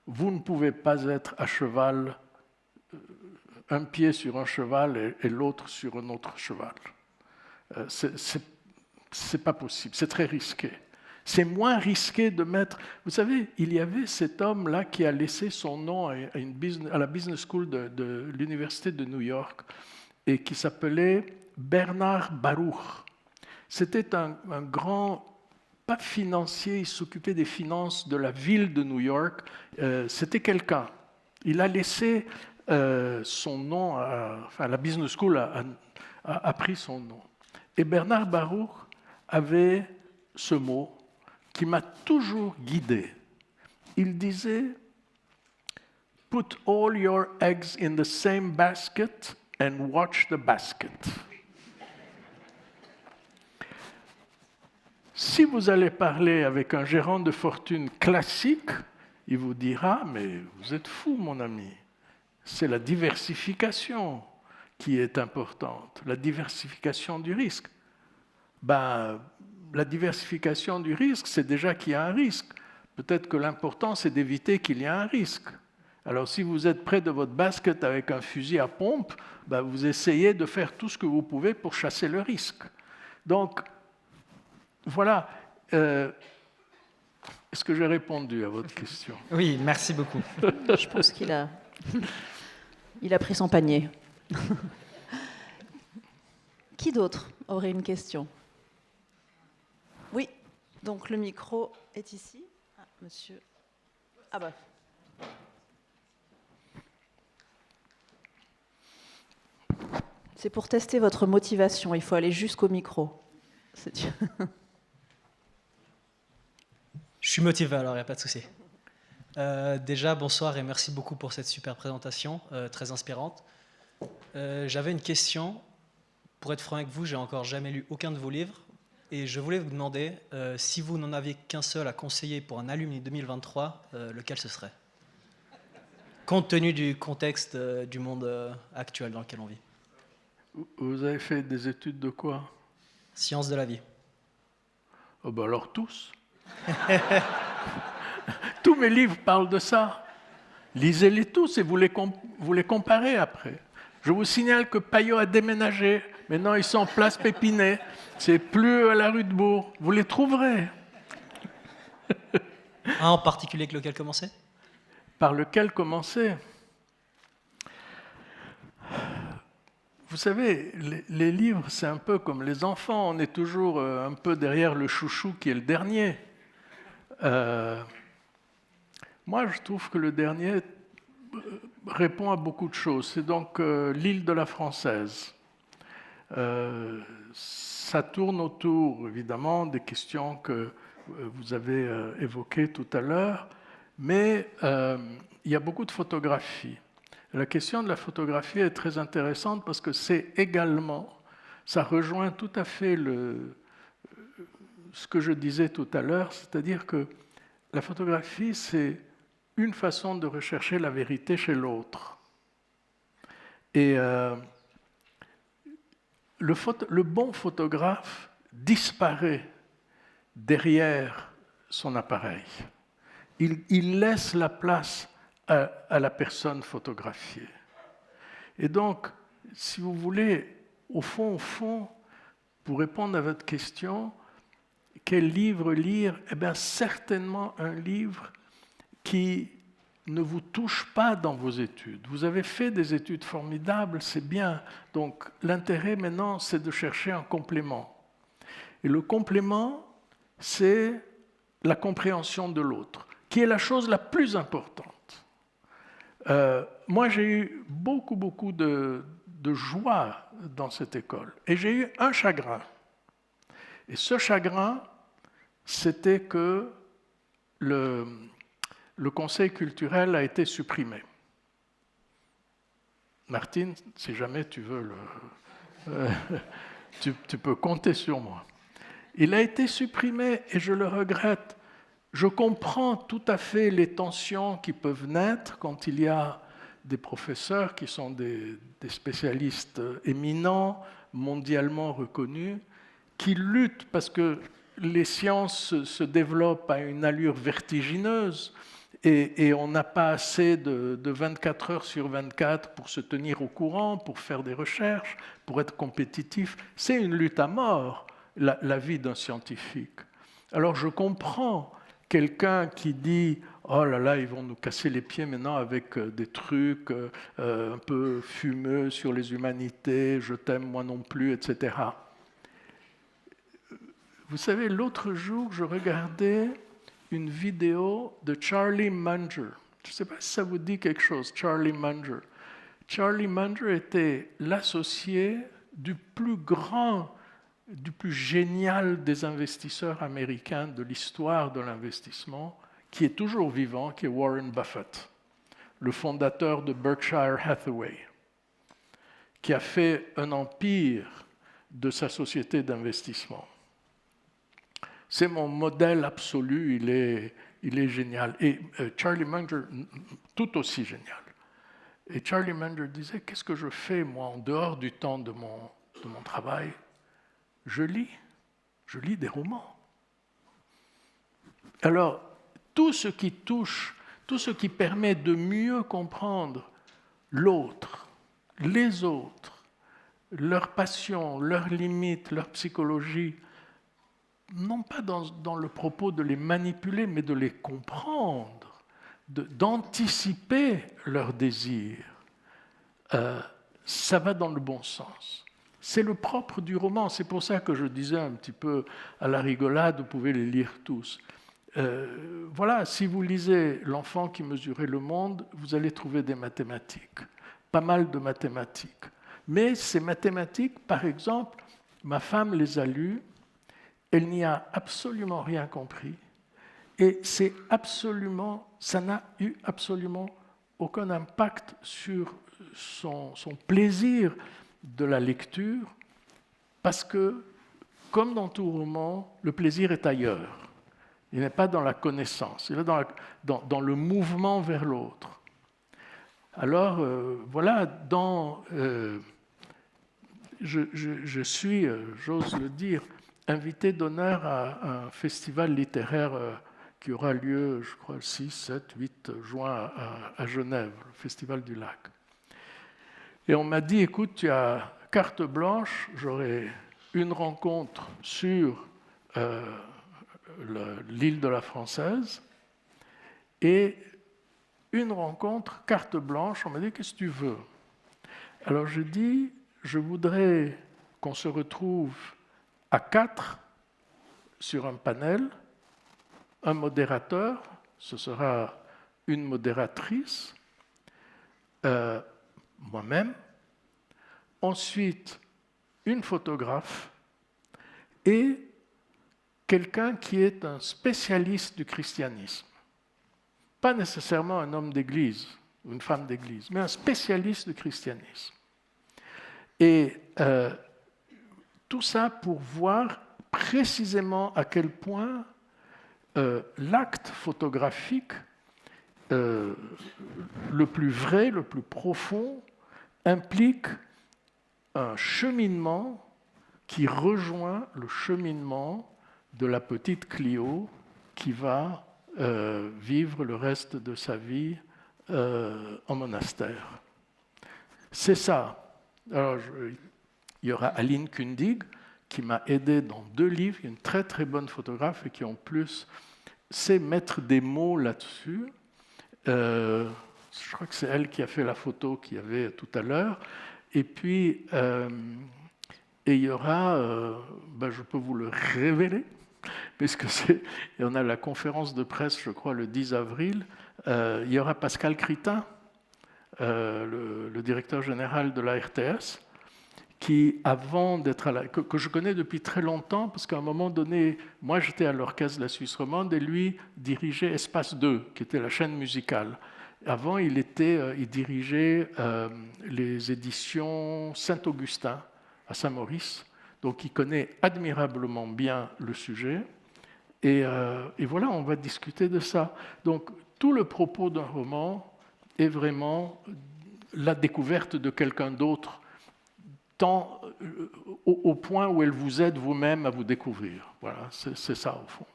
vous ne pouvez pas être à cheval, un pied sur un cheval et l'autre sur un autre cheval. C'est pas possible, c'est très risqué. C'est moins risqué de mettre... Vous savez, il y avait cet homme-là qui a laissé son nom à la business school de l'université de New York et qui s'appelait Bernard Baruch. C'était un grand, pas financier, il s'occupait des finances de la ville de New York. C'était quelqu'un. Il a laissé son nom, la business school a pris son nom. Et Bernard Baruch avait ce mot qui m'a toujours guidé. Il disait « Put all your eggs in the same basket and watch the basket ». Si vous allez parler avec un gérant de fortune classique, il vous dira « Mais vous êtes fou, mon ami, c'est la diversification qui est importante, la diversification du risque. » La diversification du risque, c'est déjà qu'il y a un risque. Peut-être que l'important, c'est d'éviter qu'il y ait un risque. Alors, si vous êtes près de votre basket avec un fusil à pompe, vous essayez de faire tout ce que vous pouvez pour chasser le risque. Donc, voilà. Est-ce que j'ai répondu à votre question? Oui, merci beaucoup. Je pense qu'il a pris son panier. Qui d'autre aurait une question? Oui, donc le micro est ici. Ah, monsieur. Ah bah. C'est pour tester votre motivation, il faut aller jusqu'au micro. Je suis motivé, alors il n'y a pas de souci. Déjà, bonsoir et merci beaucoup pour cette super présentation, très inspirante. J'avais une question. Pour être franc avec vous, j'ai encore jamais lu aucun de vos livres. Et je voulais vous demander, si vous n'en aviez qu'un seul à conseiller pour un alumni 2023, lequel ce serait? Compte tenu du contexte du monde actuel dans lequel on vit. Vous avez fait des études de quoi? Sciences de la vie. Oh alors tous. Tous mes livres parlent de ça. Lisez-les tous et vous les comparez après. Je vous signale que Payot a déménagé. Maintenant, ils sont en place Pépinet. C'est plus à la rue de Bourg. Vous les trouverez. Un en particulier avec lequel commencer? Par lequel commencer? Vous savez, les livres, c'est un peu comme les enfants. On est toujours un peu derrière le chouchou qui est le dernier. Moi, je trouve que le dernier répond à beaucoup de choses. C'est donc L'île de la Française. Ça tourne autour, évidemment, des questions que vous avez évoquées tout à l'heure, mais il y a beaucoup de photographies. La question de la photographie est très intéressante parce que c'est également, ça rejoint tout à fait ce que je disais tout à l'heure, c'est-à-dire que la photographie, c'est une façon de rechercher la vérité chez l'autre. Et le bon photographe disparaît derrière son appareil. Il laisse la place à la personne photographiée. Et donc, si vous voulez, au fond, pour répondre à votre question, quel livre lire? Eh bien, certainement un livre qui ne vous touche pas dans vos études. Vous avez fait des études formidables, c'est bien. Donc, l'intérêt maintenant, c'est de chercher un complément. Et le complément, c'est la compréhension de l'autre, qui est la chose la plus importante. Moi, j'ai eu beaucoup de joie dans cette école. Et j'ai eu un chagrin. Et ce chagrin, c'était que le conseil culturel a été supprimé. Martine, si jamais tu veux, tu peux compter sur moi. Il a été supprimé et je le regrette. Je comprends tout à fait les tensions qui peuvent naître quand il y a des professeurs qui sont des spécialistes éminents, mondialement reconnus, qui luttent parce que les sciences se développent à une allure vertigineuse et on n'a pas assez de 24 heures sur 24 pour se tenir au courant, pour faire des recherches, pour être compétitif. C'est une lutte à mort, la vie d'un scientifique. Alors je comprends quelqu'un qui dit « Oh là là, ils vont nous casser les pieds maintenant avec des trucs un peu fumeux sur les humanités, je t'aime moi non plus, etc. » Vous savez, l'autre jour, je regardais une vidéo de Charlie Munger. Je ne sais pas si ça vous dit quelque chose, Charlie Munger. Charlie Munger était l'associé du plus grand du plus génial des investisseurs américains de l'histoire de l'investissement, qui est toujours vivant, qui est Warren Buffett, le fondateur de Berkshire Hathaway, qui a fait un empire de sa société d'investissement. C'est mon modèle absolu, il est génial. Et Charlie Munger, tout aussi génial. Et Charlie Munger disait, qu'est-ce que je fais, moi, en dehors du temps de mon travail? Je lis des romans. Alors, tout ce qui touche, tout ce qui permet de mieux comprendre l'autre, les autres, leurs passions, leurs limites, leur psychologie, non pas dans le propos de les manipuler, mais de les comprendre, d'anticiper leurs désirs, ça va dans le bon sens. C'est le propre du roman, c'est pour ça que je disais un petit peu à la rigolade, vous pouvez les lire tous. Voilà, si vous lisez L'enfant qui mesurait le monde, vous allez trouver des mathématiques, pas mal de mathématiques. Mais ces mathématiques, par exemple, ma femme les a lues, elle n'y a absolument rien compris, et ça n'a eu absolument aucun impact sur son plaisir de la lecture, parce que, comme dans tout roman, le plaisir est ailleurs. Il n'est pas dans la connaissance, il est dans le mouvement vers l'autre. Alors, voilà, je suis, j'ose le dire, invité d'honneur à un festival littéraire qui aura lieu, je crois, le 6, 7, 8 juin à Genève, le Festival du Lac. Et on m'a dit, écoute, tu as carte blanche, j'aurai une rencontre sur l'île de la Française et une rencontre carte blanche. On m'a dit, qu'est-ce que tu veux? Alors j'ai dit, je voudrais qu'on se retrouve à 4 sur un panel, un modérateur, ce sera une modératrice, moi-même, ensuite une photographe et quelqu'un qui est un spécialiste du christianisme. Pas nécessairement un homme d'église ou une femme d'église, mais un spécialiste du christianisme. Et tout ça pour voir précisément à quel point l'acte photographique le plus vrai, le plus profond, implique un cheminement qui rejoint le cheminement de la petite Clio qui va vivre le reste de sa vie en monastère. C'est ça. Alors, il y aura Aline Kundig qui m'a aidé dans 2 livres, une très très bonne photographe et qui en plus sait mettre des mots là-dessus. Je crois que c'est elle qui a fait la photo qu'il y avait tout à l'heure. Et puis, il y aura, je peux vous le révéler, puisque on a la conférence de presse, je crois, le 10 avril. Il y aura Pascal Critin, le directeur général de la RTS, qui, avant d'être que je connais depuis très longtemps, parce qu'à un moment donné, moi j'étais à l'Orchestre de la Suisse romande et lui dirigeait Espace 2, qui était la chaîne musicale. Avant, il dirigeait les éditions Saint-Augustin à Saint-Maurice, donc il connaît admirablement bien le sujet. Et voilà, on va discuter de ça. Donc tout le propos d'un roman est vraiment la découverte de quelqu'un d'autre, tant au point où elle vous aide vous-même à vous découvrir. Voilà, c'est ça au fond.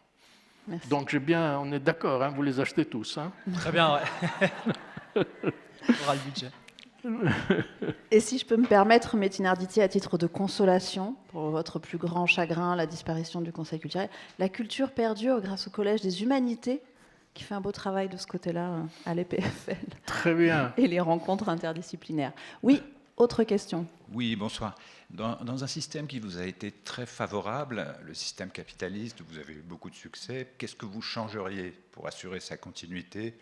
Merci. Donc on est d'accord, hein, vous les achetez tous. Hein. Très bien, ouais. On aura le budget. Et si je peux me permettre, Metin Arditi, à titre de consolation pour votre plus grand chagrin, la disparition du Conseil culturel, la culture perdue grâce au Collège des Humanités, qui fait un beau travail de ce côté-là à l'EPFL. Très bien. Et les rencontres interdisciplinaires. Oui, autre question. Oui, bonsoir. Dans un système qui vous a été très favorable, le système capitaliste, vous avez eu beaucoup de succès, qu'est-ce que vous changeriez pour assurer sa continuité?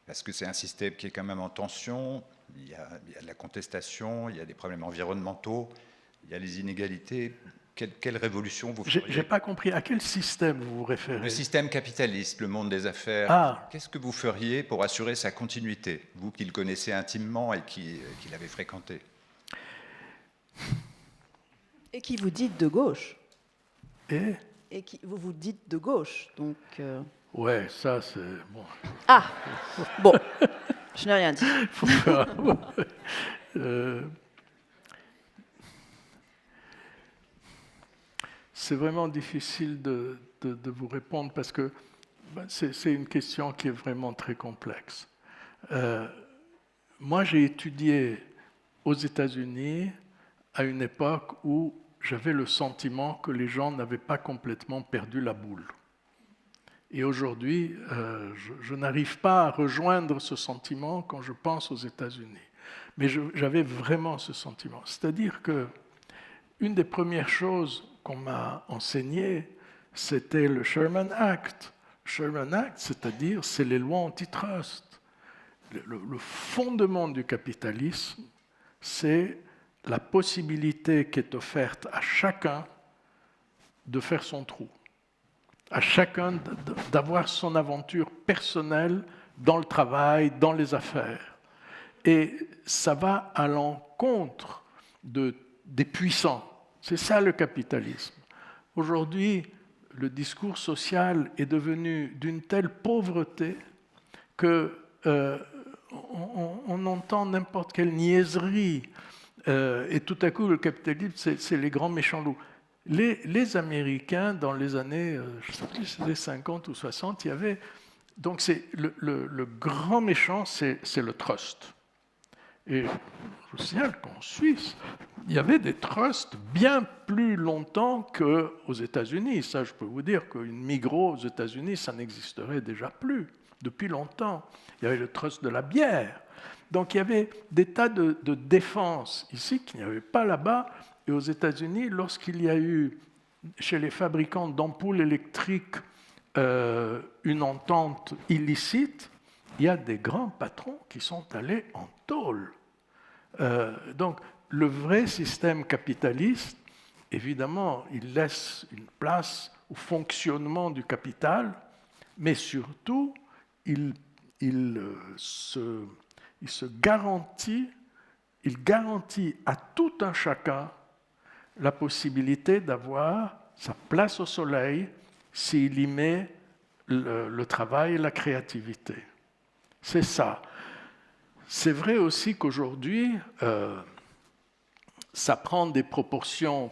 Parce que c'est un système qui est quand même en tension, il y a de la contestation, il y a des problèmes environnementaux, il y a les inégalités. quelle révolution vous Je feriez? n'ai pas compris. À quel système vous vous référez? Le système capitaliste, le monde des affaires. Ah. Qu'est-ce que vous feriez pour assurer sa continuité, vous qui le connaissez intimement et qui l'avez fréquenté? Et qui vous dites de gauche. Et qui vous vous dites de gauche. Donc, ouais, ça c'est bon. Ah bon, je n'ai rien dit. Faut faire- c'est vraiment difficile de vous répondre parce que c'est une question qui est vraiment très complexe. Moi, j'ai étudié aux États-Unis à une époque où j'avais le sentiment que les gens n'avaient pas complètement perdu la boule. Et aujourd'hui, je n'arrive pas à rejoindre ce sentiment quand je pense aux États-Unis. Mais j'avais vraiment ce sentiment. C'est-à-dire que une des premières choses qu'on m'a enseignées, c'était le Sherman Act. Sherman Act, c'est-à-dire, c'est les lois antitrust. Le fondement du capitalisme, c'est la possibilité qui est offerte à chacun de faire son trou, à chacun d'avoir son aventure personnelle dans le travail, dans les affaires. Et ça va à l'encontre des puissants. C'est ça le capitalisme. Aujourd'hui, le discours social est devenu d'une telle pauvreté que on entend n'importe quelle niaiserie. Et tout à coup, le capitalisme, c'est les grands méchants loups. Les Américains, dans les années, je ne sais plus si c'était 50 ou 60, il y avait... Donc le grand méchant, c'est le trust. Et je vous signale qu'en Suisse, il y avait des trusts bien plus longtemps qu'aux États-Unis. Ça, je peux vous dire qu'une Migros aux États-Unis, ça n'existerait déjà plus, depuis longtemps. Il y avait le trust de la bière. Donc il y avait des tas de défense ici qu'il n'y avait pas là-bas. Et aux États-Unis, lorsqu'il y a eu, chez les fabricants d'ampoules électriques, une entente illicite, il y a des grands patrons qui sont allés en tôle. Donc le vrai système capitaliste, évidemment, il laisse une place au fonctionnement du capital, mais surtout, il garantit à tout un chacun la possibilité d'avoir sa place au soleil s'il y met le travail et la créativité. C'est ça. C'est vrai aussi qu'aujourd'hui, ça prend des proportions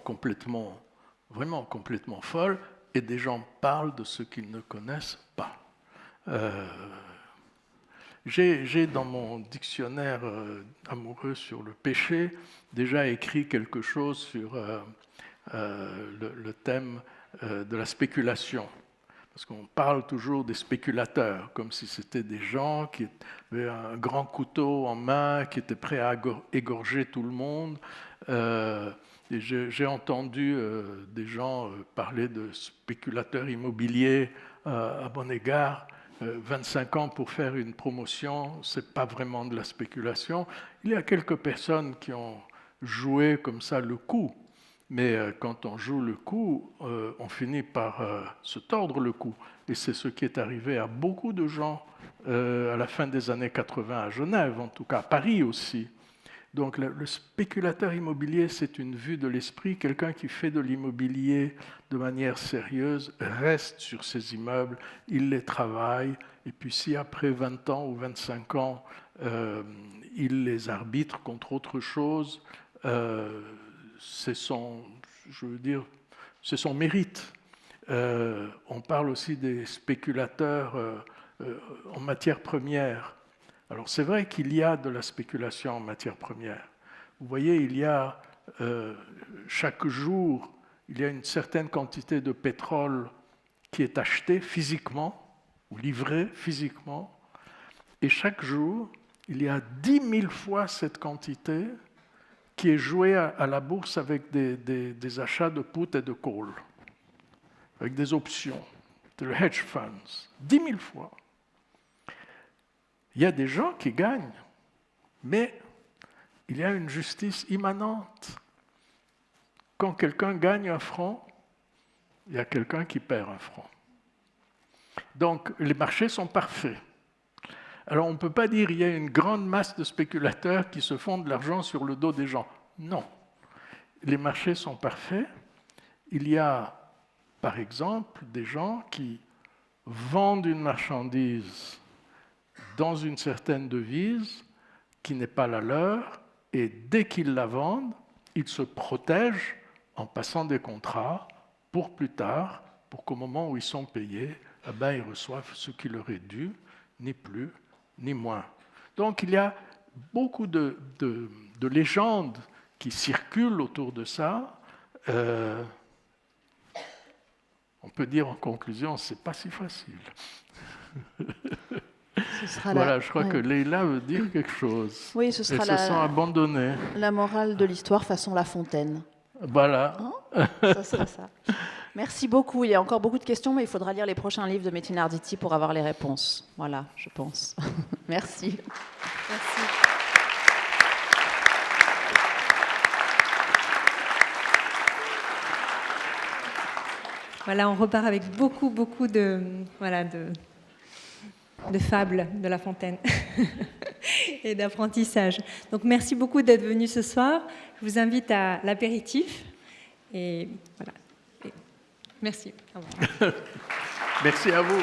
vraiment complètement folles, et des gens parlent de ce qu'ils ne connaissent pas. J'ai dans mon dictionnaire amoureux sur le péché déjà écrit quelque chose sur le thème de la spéculation. Parce qu'on parle toujours des spéculateurs, comme si c'était des gens qui avaient un grand couteau en main, qui étaient prêts à égorger tout le monde. Et j'ai entendu des gens parler de spéculateurs immobiliers à bon égard. 25 ans pour faire une promotion, ce n'est pas vraiment de la spéculation. Il y a quelques personnes qui ont joué comme ça le coup. Mais quand on joue le coup, on finit par se tordre le cou. Et c'est ce qui est arrivé à beaucoup de gens à la fin des années 80 à Genève, en tout cas à Paris aussi. Donc le spéculateur immobilier, c'est une vue de l'esprit. Quelqu'un qui fait de l'immobilier de manière sérieuse reste sur ses immeubles, il les travaille. Et puis si après 20 ans ou 25 ans, il les arbitre contre autre chose, c'est son mérite. On parle aussi des spéculateurs en matière première. Alors c'est vrai qu'il y a de la spéculation en matière première. Vous voyez, il y a chaque jour, il y a une certaine quantité de pétrole qui est achetée physiquement ou livrée physiquement, et chaque jour, il y a 10 000 fois cette quantité qui est jouée à la bourse avec des achats de put et de call, avec des options, de hedge funds, 10 000 fois. Il y a des gens qui gagnent, mais il y a une justice immanente. quand quelqu'un gagne un franc, il y a quelqu'un qui perd un franc. Donc, les marchés sont parfaits. Alors, on ne peut pas dire qu'il y a une grande masse de spéculateurs qui se font de l'argent sur le dos des gens. Non. Les marchés sont parfaits. Il y a, par exemple, des gens qui vendent une marchandise dans une certaine devise qui n'est pas la leur, et dès qu'ils la vendent, ils se protègent en passant des contrats pour plus tard, pour qu'au moment où ils sont payés, eh ben, ils reçoivent ce qui leur est dû, ni plus, ni moins. Donc il y a beaucoup de légendes qui circulent autour de ça. On peut dire en conclusion, c'est pas si facile. Voilà, je crois que Leïla veut dire quelque chose. Oui, ce sera Elle se sent abandonnée. La morale de l'histoire façon La Fontaine. Voilà. Hein, ça sera ça. Merci beaucoup. Il y a encore beaucoup de questions, mais il faudra lire les prochains livres de Metin Arditi pour avoir les réponses. Voilà, je pense. Merci. Merci. Voilà, on repart avec beaucoup de fables de La Fontaine et d'apprentissage. Donc merci beaucoup d'être venus ce soir. Je vous invite à l'apéritif et voilà. Et merci. Au revoir. Merci à vous.